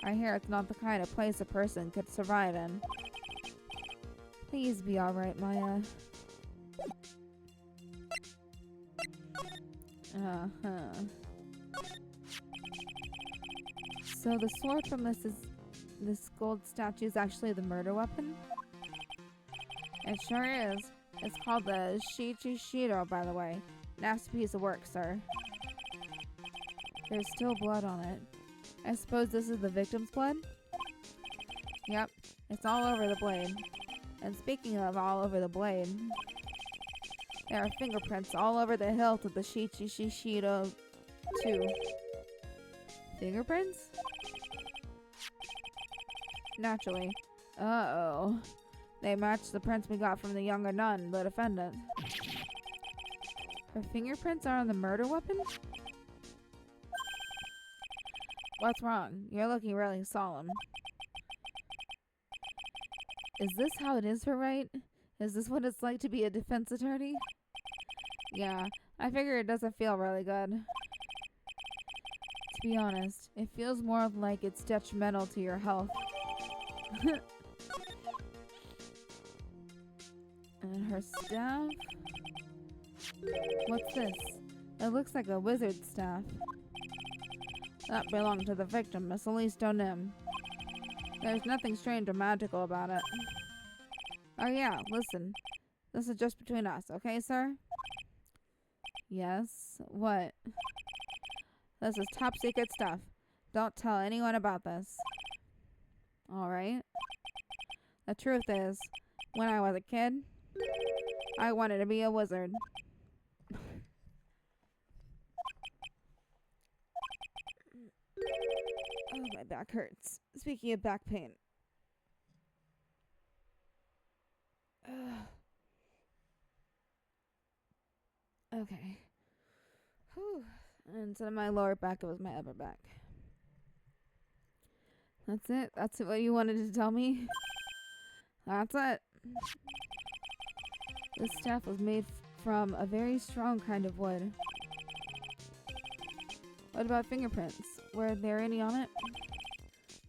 Speaker 1: I hear it's not the kind of place a person could survive in. Please be alright, Maya. Uh-huh. So the sword from this gold statue is actually the murder weapon? It sure is. It's called the Shichishiro, by the way. Nasty piece of work, sir. There's still blood on it. I suppose this is the victim's blood? Yep, it's all over the blade. And speaking of all over the blade, there are fingerprints all over the hilt of the Shichishiro too. Fingerprints? Naturally. Uh-oh. They match the prints we got from the younger nun, the defendant. Her fingerprints are on the murder weapon? What's wrong? You're looking really solemn. Is this how it is for Wright? Is this what it's like to be a defense attorney? Yeah, I figure it doesn't feel really good. To be honest, it feels more like it's detrimental to your health. And her staff? What's this? It looks like a wizard's staff. That belonged to the victim, Miss Elise Donim. There's nothing strange or magical about it. Oh yeah, listen. This is just between us, okay, sir? Yes? What? This is top secret stuff. Don't tell anyone about this. Alright. The truth is, when I was a kid, I wanted to be a wizard. Oh, my back hurts. Speaking of back pain. Okay. Whew. And instead of my lower back, it was my upper back. That's it? That's what you wanted to tell me? That's it. This staff was made from a very strong kind of wood. What about fingerprints? Were there any on it?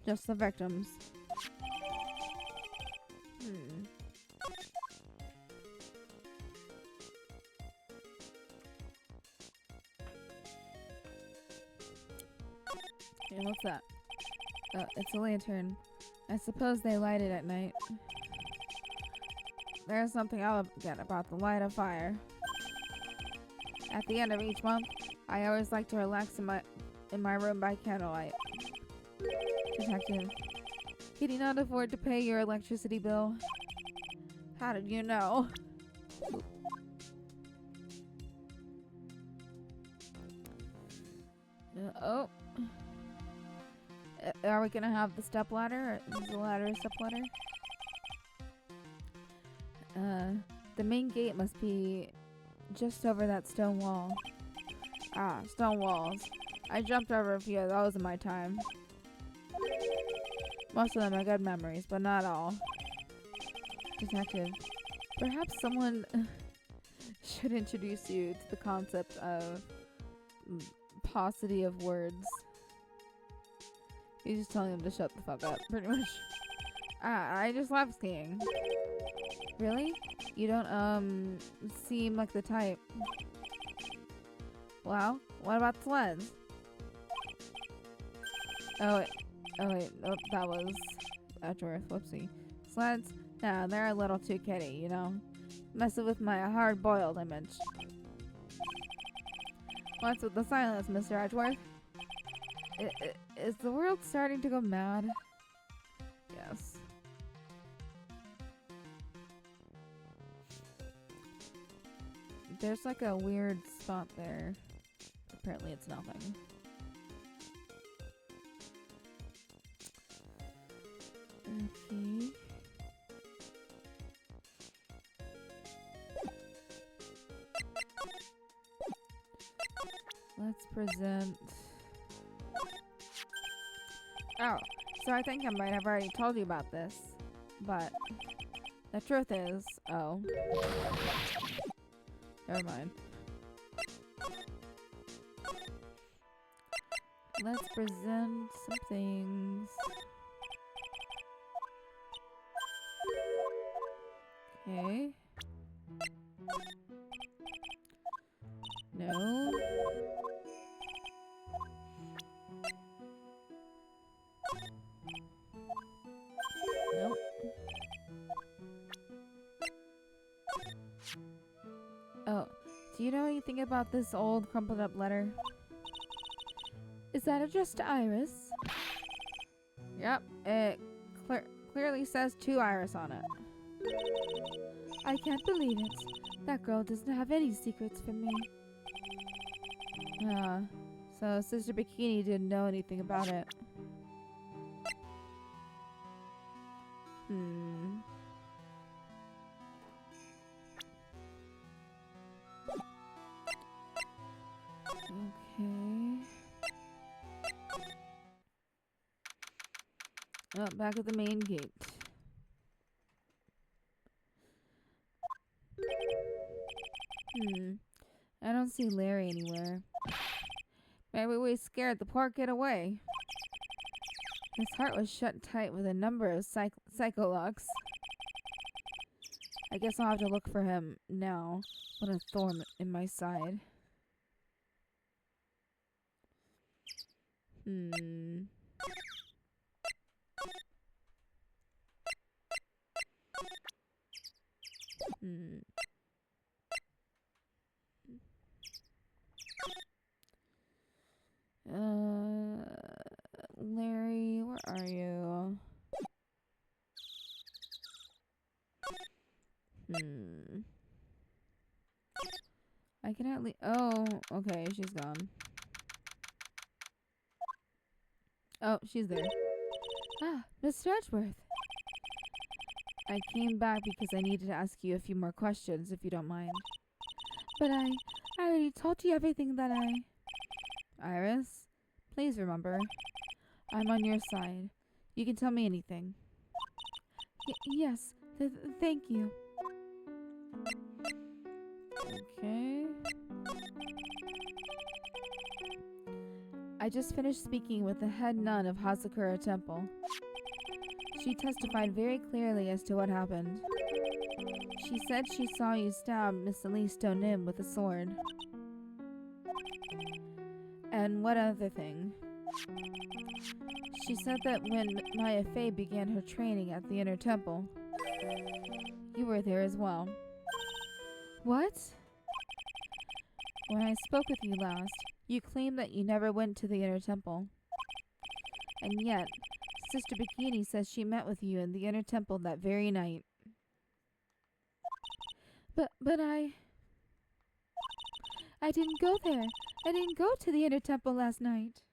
Speaker 1: Just the victims. Hey, what's that? It's a lantern. I suppose they light it at night. There's something elegant about the light of fire. At the end of each month, I always like to relax in my room by candlelight. Detective, can you not afford to pay your electricity bill? How did you know? Oh. Are we gonna have the step ladder? Is the ladder a step ladder? The main gate must be just over that stone wall. Ah, stone walls. I jumped over a few of those in my time. Most of them are good memories, but not all. Detective, perhaps someone should introduce you to the concept of paucity of words. You're just telling him to shut the fuck up, pretty much. Ah, I just love skiing. Really? You don't, seem like the type. Well, what about sleds? Oh wait, that was Edgeworth, whoopsie. Sleds? No, they're a little too kiddie, you know? Messing with my hard-boiled image. What's with the silence, Mr. Edgeworth? Is the world starting to go mad? Yes. There's like a weird spot there. Apparently it's nothing. Okay. Let's present. Oh, so I think I might have already told you about this, but the truth is, oh, never mind. Let's present some things. Okay. No. Nope. Oh, do you know anything about this old crumpled up letter? Is that addressed to Iris? Yep, it clearly says to Iris on it. I can't believe it. That girl doesn't have any secrets from me. So Sister Bikini didn't know anything about it. Okay. Oh, back at the main gate. I don't see Larry anywhere. Maybe we scared the poor kid away. His heart was shut tight with a number of psycho locks. I guess I'll have to look for him now. What a thorn in my side. Larry, where are you? I can at least. Oh, okay, she's gone. Oh, she's there. Ah, Mr. Edgeworth. I came back because I needed to ask you a few more questions, if you don't mind. But I already told you everything that Iris, please remember, I'm on your side. You can tell me anything. Yes, thank you. Okay. I just finished speaking with the head nun of Hazakura Temple. She testified very clearly as to what happened. She said she saw you stab Miss Elise Stonim with a sword. And what other thing? She said that when Maya Fey began her training at the Inner Temple, you were there as well. What? When I spoke with you last, you claimed that you never went to the Inner Temple. And yet, Sister Bikini says she met with you in the Inner Temple that very night. But I didn't go there. I didn't go to the Inner Temple last night.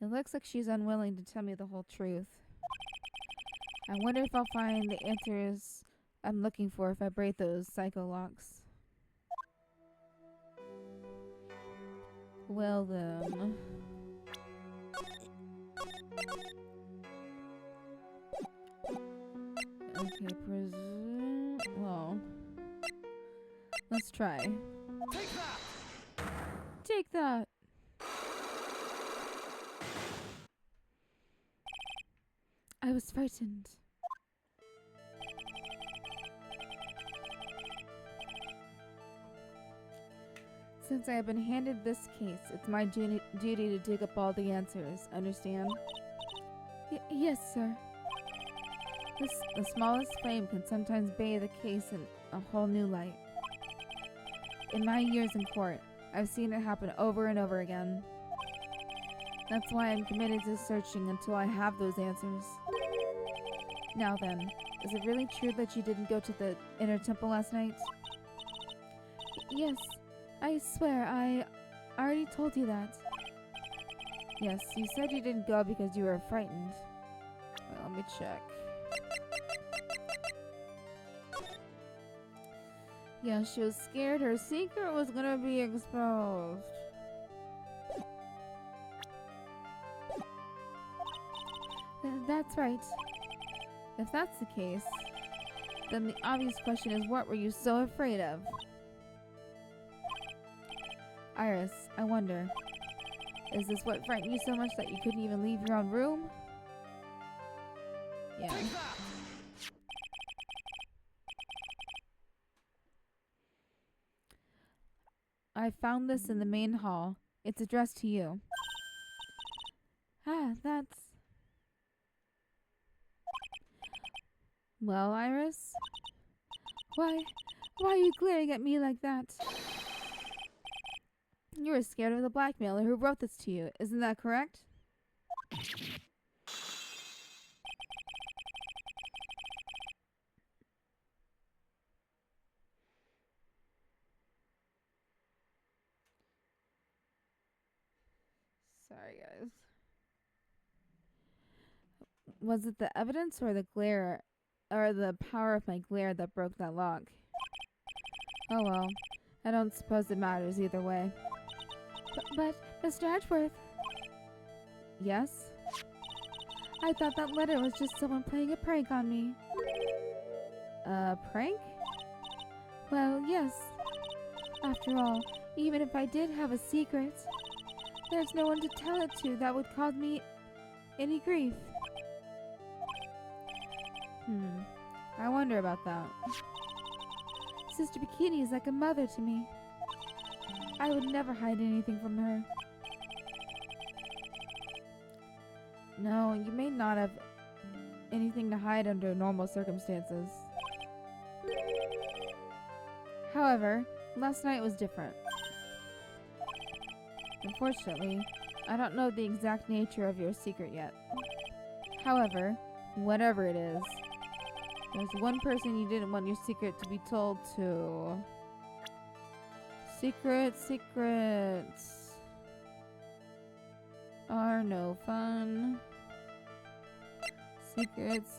Speaker 1: It looks like she's unwilling to tell me the whole truth. I wonder if I'll find the answers I'm looking for if I break those psycho locks. Well then. Okay, well, let's try.
Speaker 2: Take that!
Speaker 1: Take that! I was frightened. Since I have been handed this case, it's my duty to dig up all the answers. Understand? Yes, sir. The smallest flame can sometimes bathe a case in a whole new light. In my years in court, I've seen it happen over and over again. That's why I'm committed to searching until I have those answers. Now then, is it really true that you didn't go to the Inner Temple last night? Yes, I swear, I already told you that. Yes, you said you didn't go because you were frightened. Well, let me check. Yeah, she was scared her secret was gonna be exposed. That's right. If that's the case, then the obvious question is, what were you so afraid of? Iris, I wonder, is this what frightened you so much that you couldn't even leave your own room? Yeah.
Speaker 2: Take that!
Speaker 1: I found this in the main hall. It's addressed to you. Ah, that's... Well, Iris? Why are you glaring at me like that? You were scared of the blackmailer who wrote this to you, isn't that correct? Sorry, guys. Was it the evidence or the glare, or the power of my glare that broke that lock? Oh well, I don't suppose it matters either way. But Mr. Edgeworth. Yes? I thought that letter was just someone playing a prank on me. A prank? Well, yes. After all, even if I did have a secret, there's no one to tell it to that would cause me any grief. I wonder about that. Sister Bikini is like a mother to me. I would never hide anything from her. No, you may not have anything to hide under normal circumstances. However, last night was different. Unfortunately, I don't know the exact nature of your secret yet. However, whatever it is, there's one person you didn't want your secret to be told to. Secrets are no fun. Secrets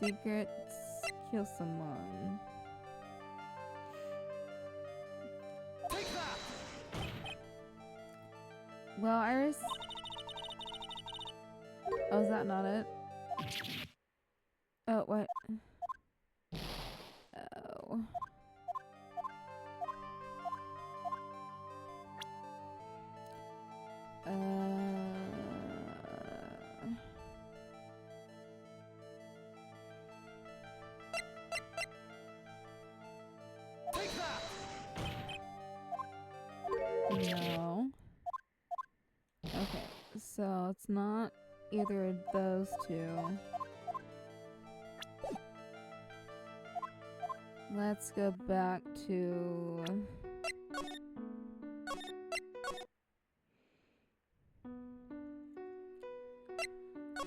Speaker 1: kill someone.
Speaker 2: Take that!
Speaker 1: Well, Iris? Oh, is that not it? Oh, what? Oh.
Speaker 2: Take that!
Speaker 1: No. Okay, so it's not either of those two. Let's go back to...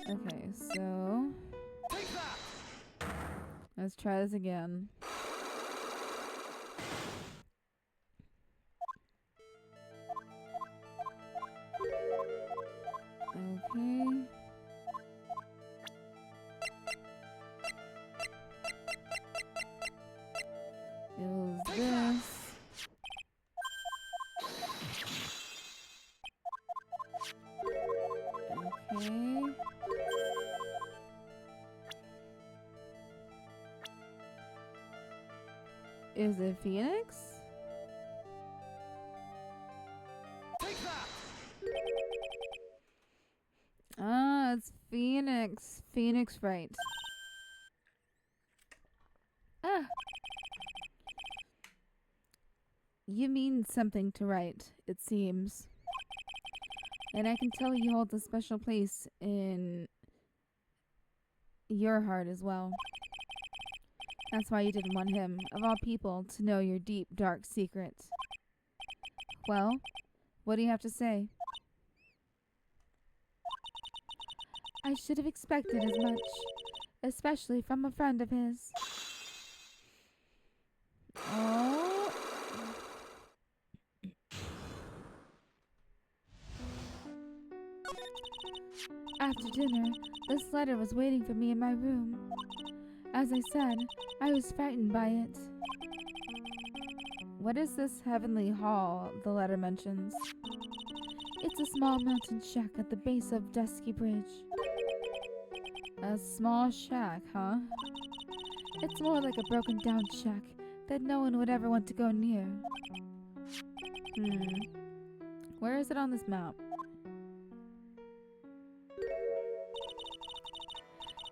Speaker 1: Okay, so...
Speaker 2: Take that!
Speaker 1: Let's try this again. Okay. It was this. Okay. Is it Phoenix?
Speaker 2: Take that!
Speaker 1: Ah, it's Phoenix. Phoenix Wright. Ah. You mean something to Wright, it seems. And I can tell he holds a special place in your heart as well. That's why you didn't want him, of all people, to know your deep, dark secret. Well, what do you have to say? I should have expected as much, especially from a friend of his. Oh. After dinner, this letter was waiting for me in my room. As I said, I was frightened by it. What is this heavenly hall the letter mentions? It's a small mountain shack at the base of Dusky Bridge. A small shack, huh? It's more like a broken down shack that no one would ever want to go near. Where is it on this map?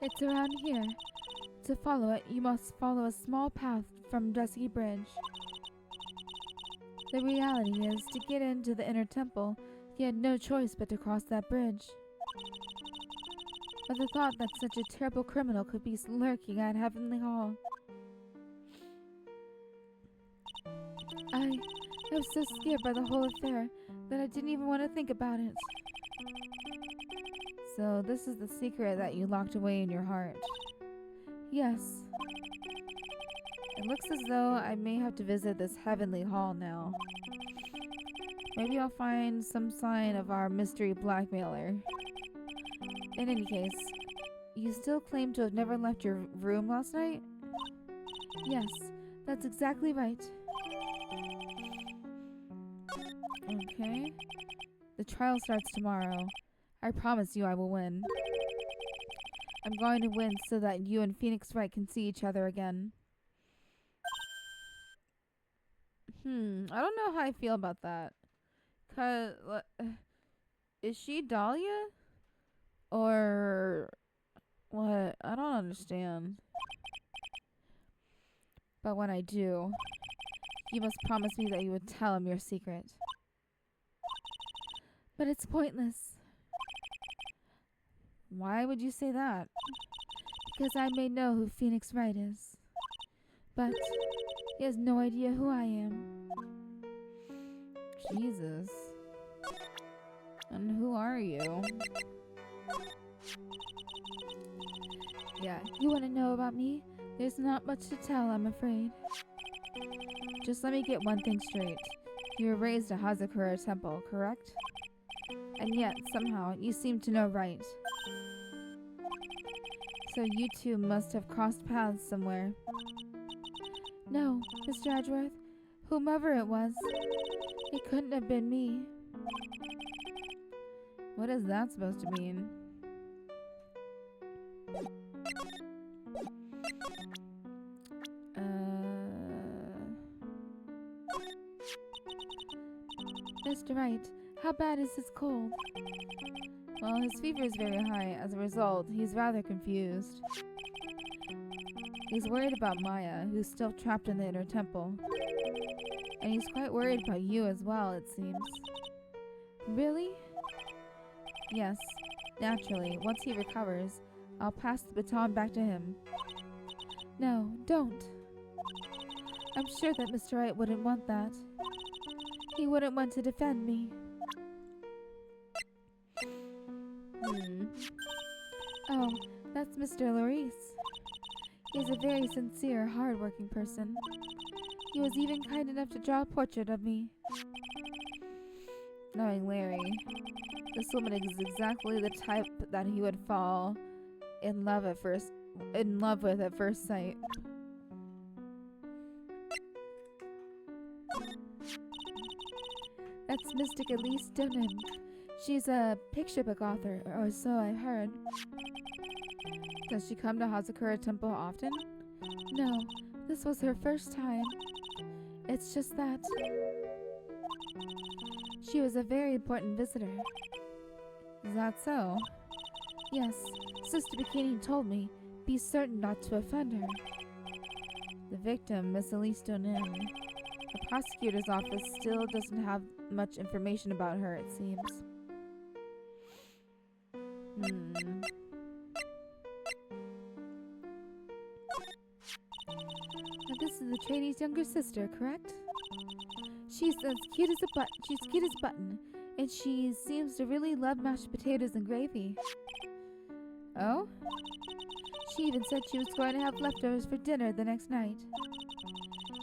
Speaker 1: It's around here. To follow it, you must follow a small path from Dusky Bridge. The reality is, to get into the inner temple, you had no choice but to cross that bridge. But the thought that such a terrible criminal could be lurking at Heavenly Hall. I was so scared by the whole affair that I didn't even want to think about it. So this is the secret that you locked away in your heart. Yes. It looks as though I may have to visit this Heavenly Hall now. Maybe I'll find some sign of our mystery blackmailer. In any case, you still claim to have never left your room last night? Yes, that's exactly right. Okay. The trial starts tomorrow. I promise you I will win. I'm going to win so that you and Phoenix Wright can see each other again. I don't know how I feel about that. 'Cause, is she Dahlia? Or what? I don't understand. But when I do, you must promise me that you would tell him your secret. But it's pointless. Why would you say that? Because I may know who Phoenix Wright is. But he has no idea who I am. Jesus. And who are you? Yeah, you want to know about me? There's not much to tell, I'm afraid. Just let me get one thing straight. You were raised at Hazakura Temple, correct? And yet, somehow, you seem to know Wright. So you two must have crossed paths somewhere. No, Mr. Edgeworth. Whomever it was, it couldn't have been me. What is that supposed to mean? Mr. Wright, how bad is his cold? Well, his fever is very high. As a result, he's rather confused. He's worried about Maya, who's still trapped in the inner temple. And he's quite worried about you as well, it seems. Really? Yes, naturally. Once he recovers, I'll pass the baton back to him. No, don't. I'm sure that Mr. Wright wouldn't want that. He wouldn't want to defend me. Oh, that's Mr. Larice. He's a very sincere, hard-working person. He was even kind enough to draw a portrait of me. Knowing Larry, this woman is exactly the type that he would fall in love with at first sight. That's Mystic Elise Dunham. She's a picture book author, or so I've heard. Does she come to Hazakura Temple often? No, this was her first time. It's just that she was a very important visitor. Is that so? Yes, Sister Bikini told me, be certain not to offend her. The victim, Miss Elise Dunham. The prosecutor's office still doesn't have much information about her, it seems. Now this is the trainee's younger sister, correct? She's as cute as a she's cute as button, and she seems to really love mashed potatoes and gravy. Oh? She even said she was going to have leftovers for dinner the next night.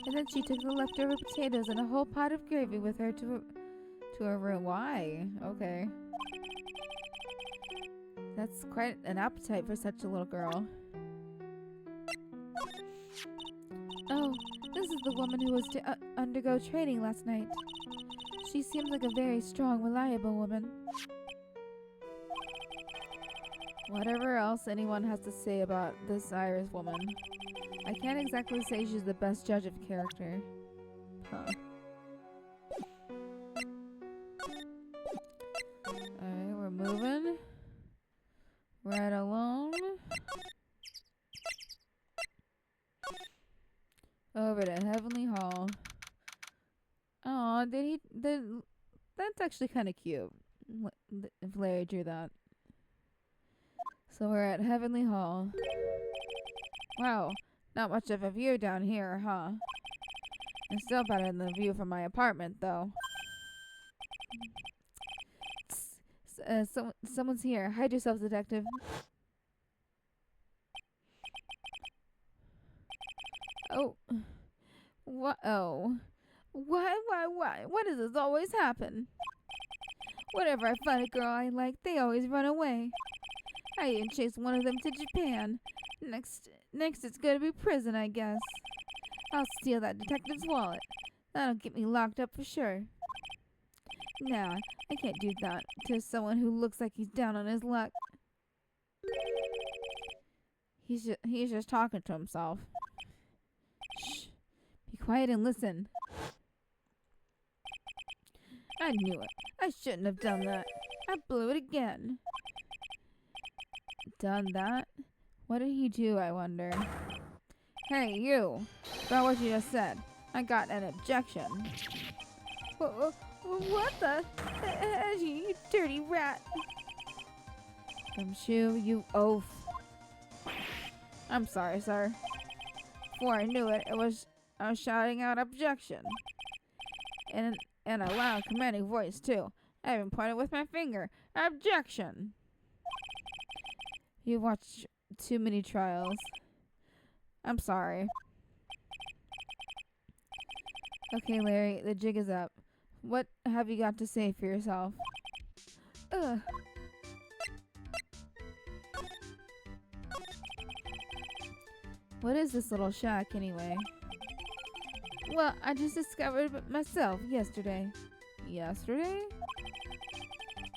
Speaker 1: And then she took the leftover potatoes and a whole pot of gravy with her to her room. Why? Okay. That's quite an appetite for such a little girl. Oh, this is the woman who was to undergo training last night. She seems like a very strong, reliable woman. Whatever else anyone has to say about this Irish woman, I can't exactly say she's the best judge of character. Huh. actually kind of cute if Larry drew that. So we're at Heavenly Hall. Wow, not much of a view down here, huh? It's still better than the view from my apartment, though. Someone's here. Hide yourself, detective. Oh. What? Oh. Why? Why does this always happen? Whenever I find a girl I like, they always run away. I even chased one of them to Japan. Next it's gonna be prison, I guess. I'll steal that detective's wallet. That'll get me locked up for sure. Nah, I can't do that to someone who looks like he's down on his luck. He's just talking to himself. Shh. Be quiet and listen. I knew it. I shouldn't have done that. I blew it again. Done that? What did he do, I wonder? Hey, you. About what you just said. I got an objection. What the? Edgy, you dirty rat. Gumshoe, you oaf. I'm sorry, sir. Before I knew it, I was shouting out objection. In a loud, commanding voice, too. I even pointed with my finger. Objection! You watched too many trials. I'm sorry. Okay, Larry, the jig is up. What have you got to say for yourself? Ugh. What is this little shack, anyway? Well, I just discovered it myself yesterday. Yesterday?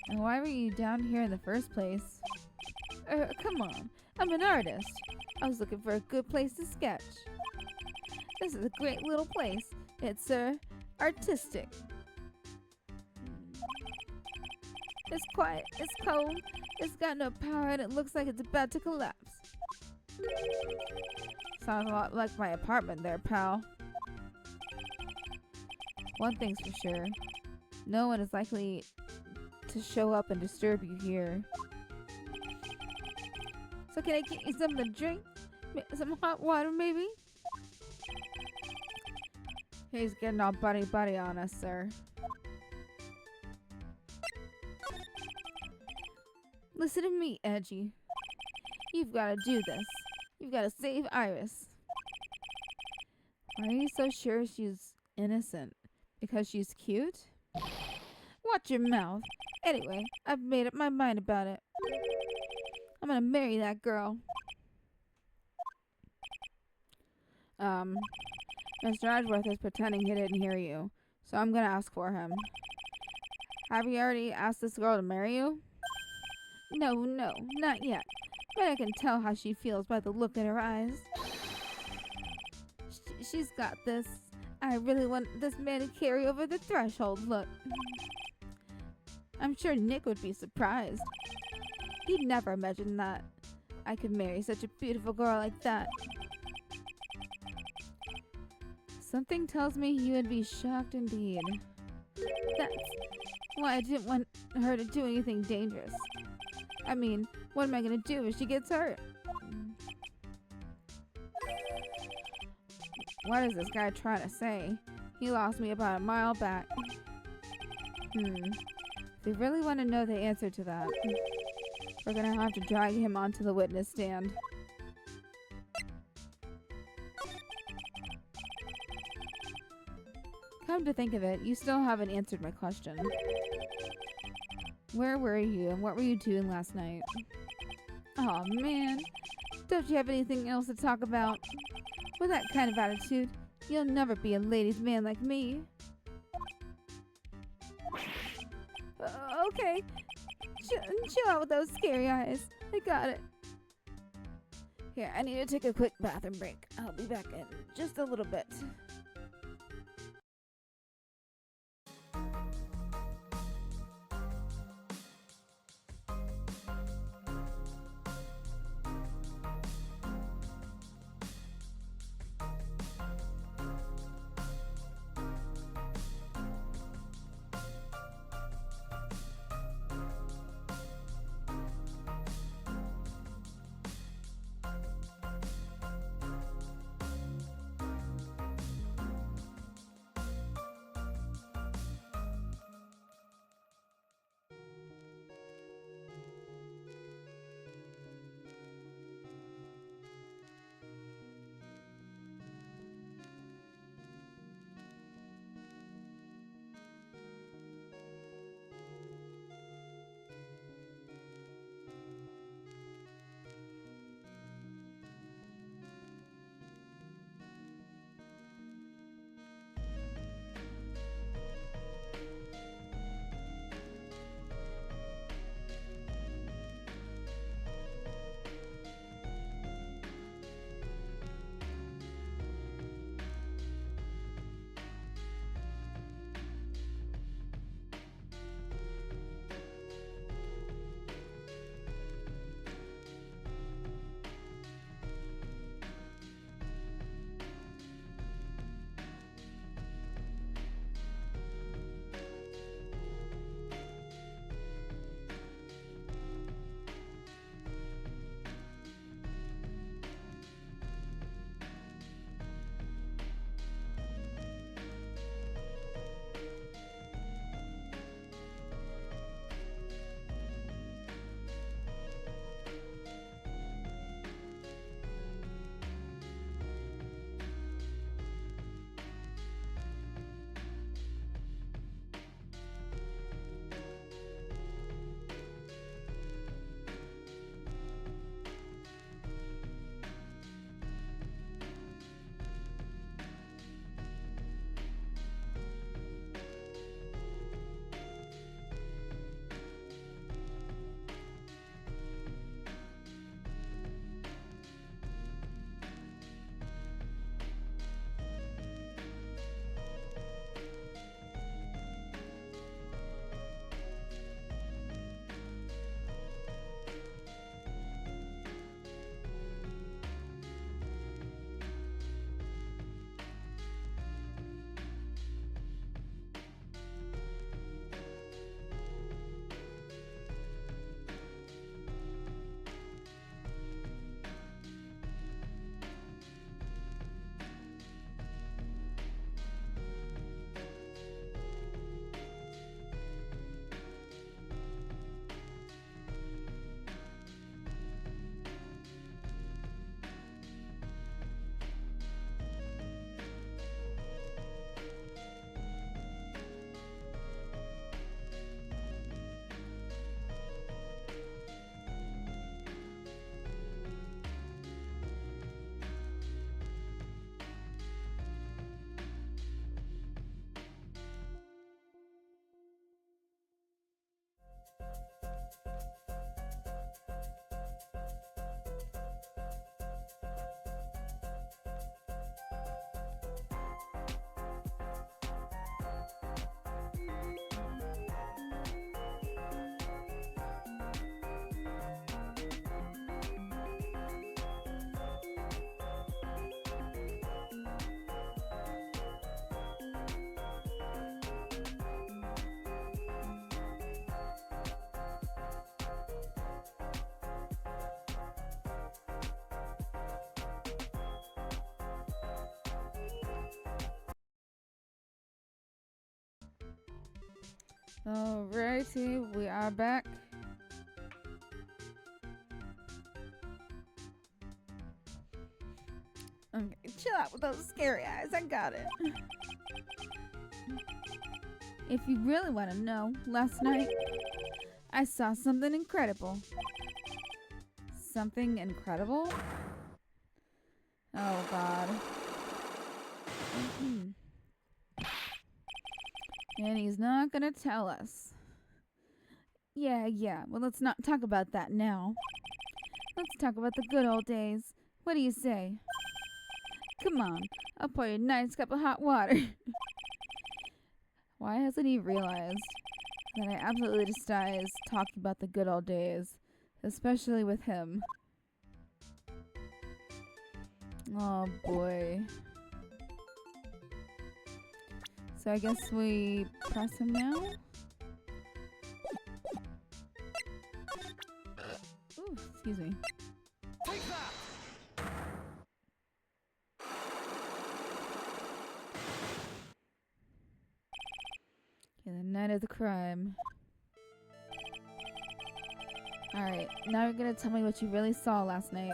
Speaker 1: And why were you down here in the first place? Come on. I'm an artist. I was looking for a good place to sketch. This is a great little place. It's, artistic. It's quiet. It's cold. It's got no power and it looks like it's about to collapse. Sounds a lot like my apartment there, pal. One thing's for sure. No one is likely to show up and disturb you here. So can I get you something to drink? Some hot water, maybe? He's getting all buddy on us, sir. Listen to me, Edgy. You've got to do this. You've got to save Iris. Why are you so sure she's innocent? Because she's cute? Watch your mouth. Anyway, I've made up my mind about it. I'm gonna marry that girl. Mr. Edgeworth is pretending he didn't hear you, so I'm gonna ask for him. Have you already asked this girl to marry you? No, not yet. But I can tell how she feels by the look in her eyes. She's got this. I really want this man to carry over the threshold look. I'm sure Nick would be surprised. He'd never imagine that I could marry such a beautiful girl like that. Something tells me he would be shocked indeed. That's why I didn't want her to do anything dangerous. I mean, what am I gonna do if she gets hurt? What is this guy trying to say? He lost me about a mile back. If we really want to know the answer to that, we're gonna have to drag him onto the witness stand. Come to think of it, you still haven't answered my question. Where were you and what were you doing last night? Aw, man. Don't you have anything else to talk about? With that kind of attitude, you'll never be a ladies' man like me. Okay. Chill out with those scary eyes. I got it. Here, I need to take a quick bathroom break. I'll be back in just a little bit. Alrighty, we are back. Okay, chill out with those scary eyes. I got it. If you really want to know, last night I saw something incredible. Something incredible? Oh God. And he's not gonna tell us. Yeah, well, let's not talk about that now. Let's talk about the good old days. What do you say? Come on, I'll pour you a nice cup of hot water. Why hasn't he realized that I absolutely despise talking about the good old days, especially with him? Oh boy. So I guess we press him now? Ooh, excuse me.
Speaker 2: Take that!
Speaker 1: Okay, the night of the crime. Alright, now you're gonna tell me what you really saw last night.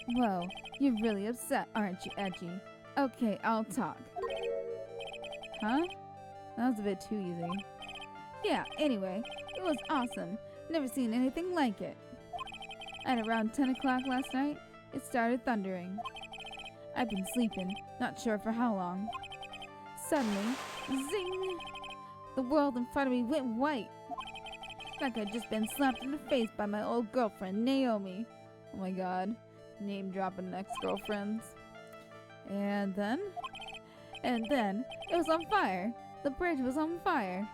Speaker 1: Whoa, you're really upset, aren't you, Edgy? Okay, I'll talk. Huh? That was a bit too easy. Yeah, anyway, it was awesome. Never seen anything like it. At around 10 o'clock last night, it started thundering. I've been sleeping, not sure for how long. Suddenly, zing! The world in front of me went white. Like I'd just been slapped in the face by my old girlfriend, Naomi. Oh my god. Name dropping ex-girlfriends. And then, it was on fire. The bridge was on fire.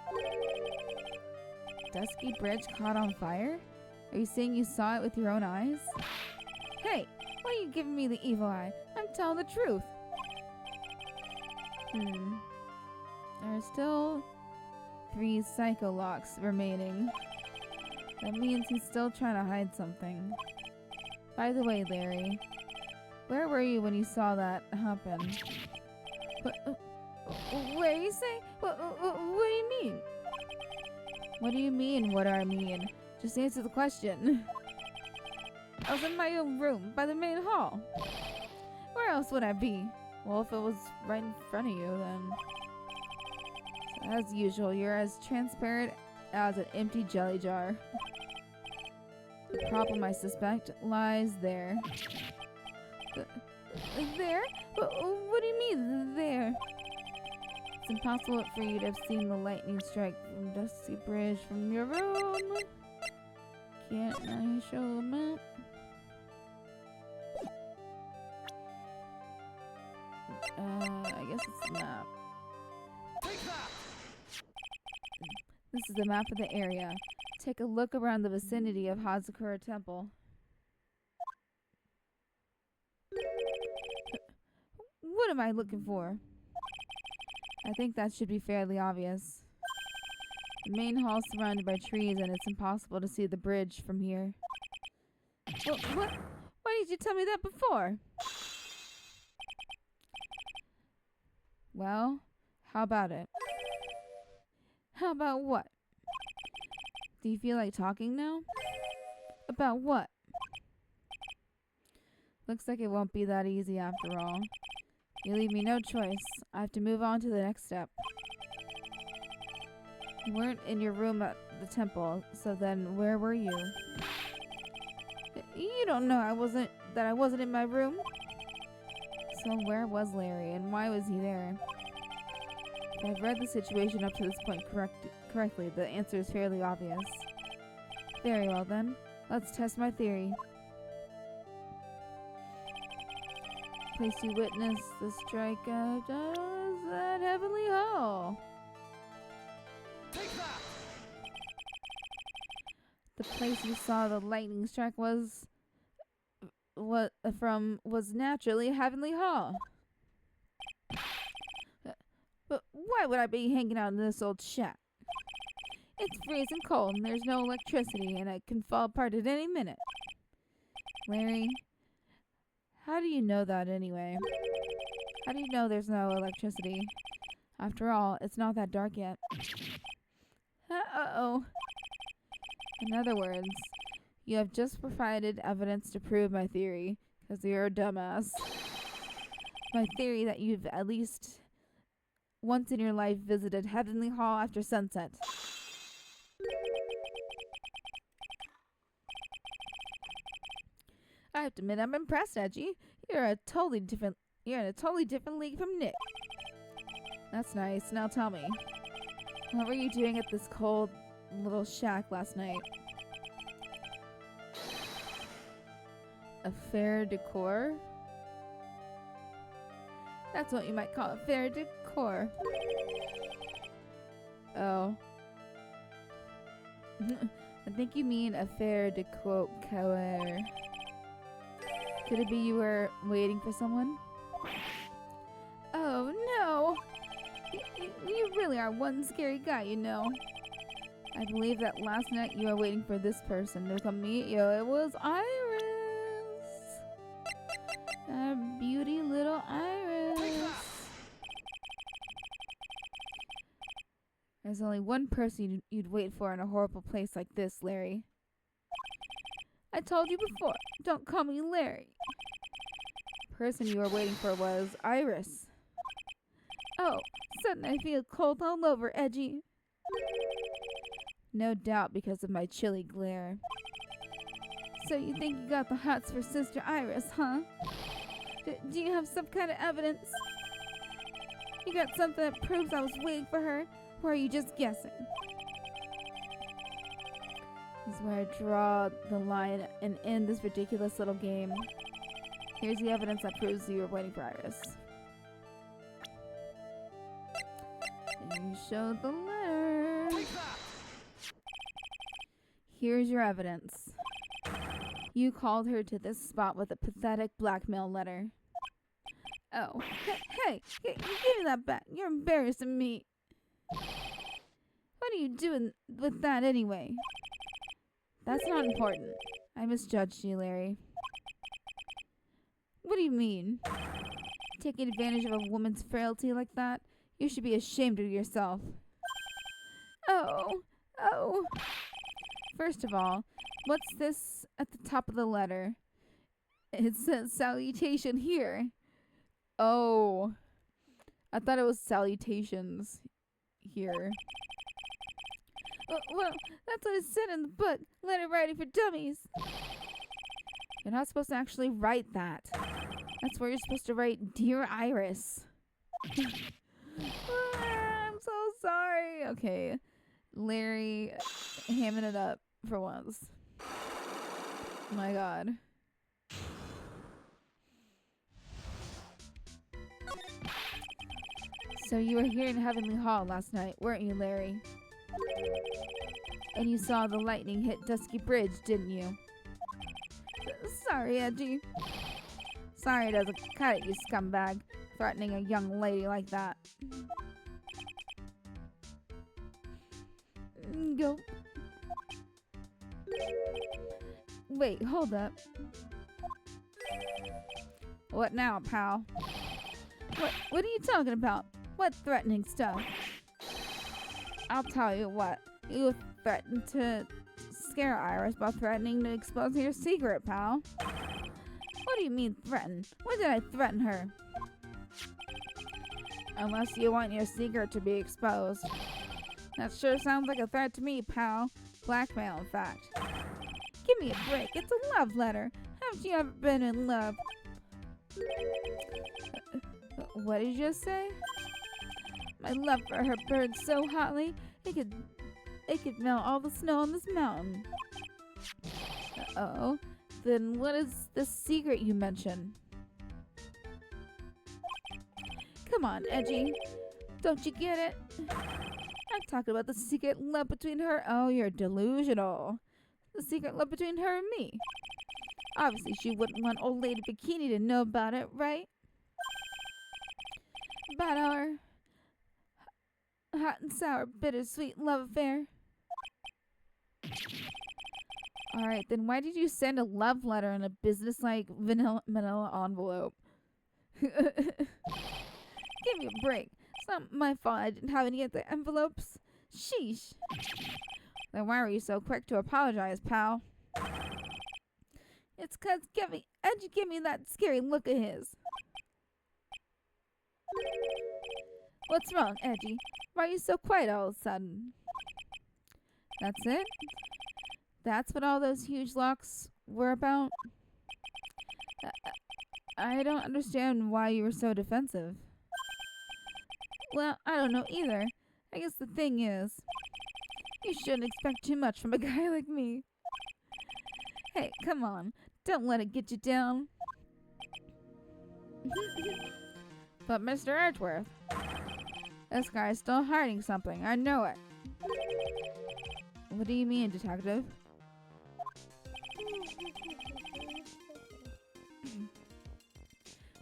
Speaker 1: Dusky bridge caught on fire? Are you saying you saw it with your own eyes? Hey, why are you giving me the evil eye? I'm telling the truth. There are still 3 psycho locks remaining. That means he's still trying to hide something. By the way, Larry, where were you when you saw that happen? Where you say? What do you mean? What do you mean, what do I mean? Just answer the question. I was in my own room, by the main hall. Where else would I be? Well, if it was right in front of you, then... So as usual, you're as transparent as an empty jelly jar. The problem, I suspect, lies there. There? What do you mean, there? It's impossible for you to have seen the lightning strike from Dusty Bridge from your room. Can't I show a map? I guess it's a map.
Speaker 2: Take that!
Speaker 1: This is the map of the area. Take a look around the vicinity of Hazakura Temple. What am I looking for? I think that should be fairly obvious. The main hall is surrounded by trees and it's impossible to see the bridge from here. What? Why did you tell me that before? Well, how about it? How about what? Do you feel like talking now? About what? Looks like it won't be that easy after all. You leave me no choice. I have to move on to the next step. You weren't in your room at the temple, so then where were you? You don't know I wasn't in my room? So where was Larry, and why was he there? If I've read the situation up to this point correctly, the answer is fairly obvious. Very well then, let's test my theory. Place you witnessed the strike of that heavenly hall.
Speaker 2: Take that!
Speaker 1: The place you saw the lightning strike was naturally Heavenly Hall. But why would I be hanging out in this old shack? It's freezing cold and there's no electricity and it can fall apart at any minute. Larry, how do you know that anyway? How do you know there's no electricity? After all, it's not that dark yet. Uh-oh. In other words, you have just provided evidence to prove my theory, because you're a dumbass. My theory that you've at least once in your life visited Heavenly Hall after sunset. I have to admit, I'm impressed, Edgy. You're in a totally different league from Nick. That's nice. Now tell me, what were you doing at this cold little shack last night? Affair decor? That's what you might call affair decor. Oh. I think you mean affair decor. Could it be you were waiting for someone? Oh no! You really are one scary guy, you know. I believe that last night you were waiting for this person to come meet you. It was Iris! Our beauty little Iris. There's only one person you'd wait for in a horrible place like this, Larry. I told you before, don't call me Larry. The person you were waiting for was Iris. Oh, suddenly I feel cold all over, Edgy. No doubt because of my chilly glare. So you think you got the hots for Sister Iris, huh? Do you have some kind of evidence? You got something that proves I was waiting for her? Or are you just guessing? This is where I draw the line and end this ridiculous little game. Here's the evidence that proves you were waiting for Iris. You showed the letter. Here's your evidence. You called her to this spot with a pathetic blackmail letter. Oh, hey, give me that back. You're embarrassing me. What are you doing with that anyway? That's not important. I misjudged you, Larry. What do you mean? Taking advantage of a woman's frailty like that? You should be ashamed of yourself. Oh. First of all, what's this at the top of the letter? It says salutation here. Oh. I thought it was salutations here. Well, that's what it said in the book, Letter Writing for Dummies. You're not supposed to actually write that. That's where you're supposed to write, Dear Iris. I'm so sorry. Okay. Larry hamming it up for once. My God. So you were here in Heavenly Hall last night, weren't you, Larry? And you saw the lightning hit Dusky Bridge, didn't you? Sorry, Edgy. Sorry doesn't cut it, you scumbag. Threatening a young lady like that. Go. Wait, hold up. What now, pal? What are you talking about? What threatening stuff? I'll tell you what. You threatened to scare Iris by threatening to expose your secret, pal. What do you mean threaten? When did I threaten her? Unless you want your secret to be exposed. That sure sounds like a threat to me, pal. Blackmail, in fact. Give me a break. It's a love letter. Haven't you ever been in love? What did you just say? My love for her burned so hotly, it could melt all the snow on this mountain. Uh-oh. Then what is the secret you mentioned? Come on, Edgy. Don't you get it? I'm talking about the secret love between her. Oh, you're delusional. The secret love between her and me. Obviously, she wouldn't want old lady Bikini to know about it, right? About our hot and sour, bittersweet love affair. Alright, then why did you send a love letter in a business-like manila envelope? Give me a break. It's not my fault I didn't have any of the envelopes. Sheesh. Then why were you so quick to apologize, pal? It's 'cause Edgy gave me that scary look of his. What's wrong, Edgy? Why are you so quiet all of a sudden? That's it? That's what all those huge locks were about? I don't understand why you were so defensive. Well, I don't know either. I guess the thing is, you shouldn't expect too much from a guy like me. Hey, come on. Don't let it get you down. But Mr. Edgeworth, this guy's still hiding something. I know it. What do you mean, detective?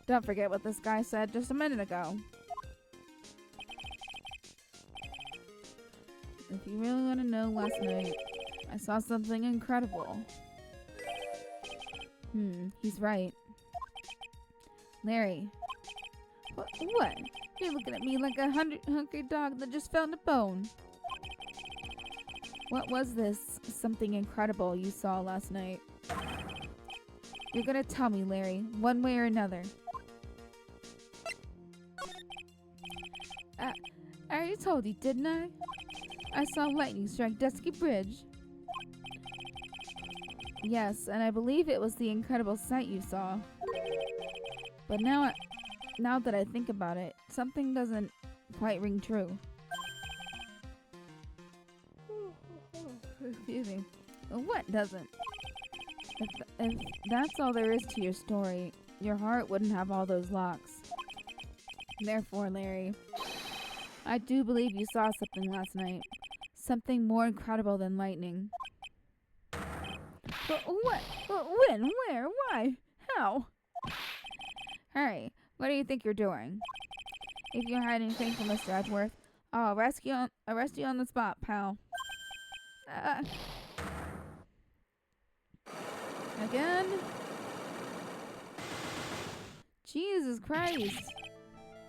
Speaker 1: Don't forget what this guy said just a minute ago. If you really want to know, last night I saw something incredible. He's right. Larry. What? You're looking at me like a hungry dog that just found a bone. What was this something incredible you saw last night? You're gonna tell me, Larry, one way or another. I already told you, didn't I? I saw lightning strike Dusky Bridge. Yes, and I believe it was the incredible sight you saw. But now that I think about it, something doesn't quite ring true. Excuse me. What doesn't? If that's all there is to your story, your heart wouldn't have all those locks. Therefore, Larry, I do believe you saw something last night. Something more incredible than lightning. But what? When? Where? Why? How? Hurry. What do you think you're doing? If you hide anything from Mr. Edgeworth, I'll arrest you on the spot, pal. Again? Jesus Christ.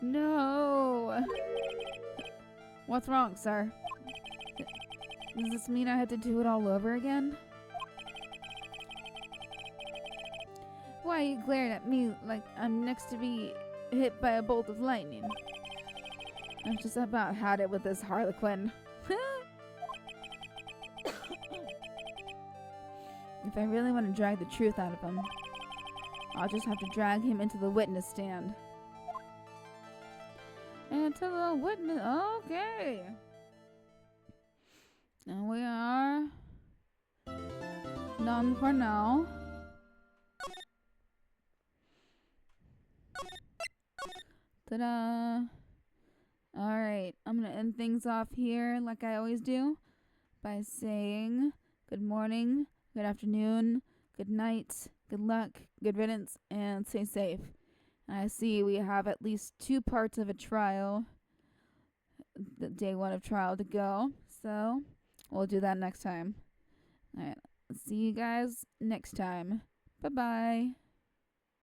Speaker 1: No. What's wrong, sir? Does this mean I had to do it all over again? Why are you glaring at me like I'm next to be hit by a bolt of lightning? I've just about had it with this Harlequin. If I really want to drag the truth out of him, I'll just have to drag him into the witness stand. Into the witness... Okay. And we are done for now. Ta-da! Alright, I'm gonna end things off here like I always do by saying good morning, good afternoon, good night, good luck, good riddance, and stay safe. I see we have at least 2 parts of a trial, the day 1 of trial to go, so we'll do that next time. Alright, see you guys next time. Bye-bye.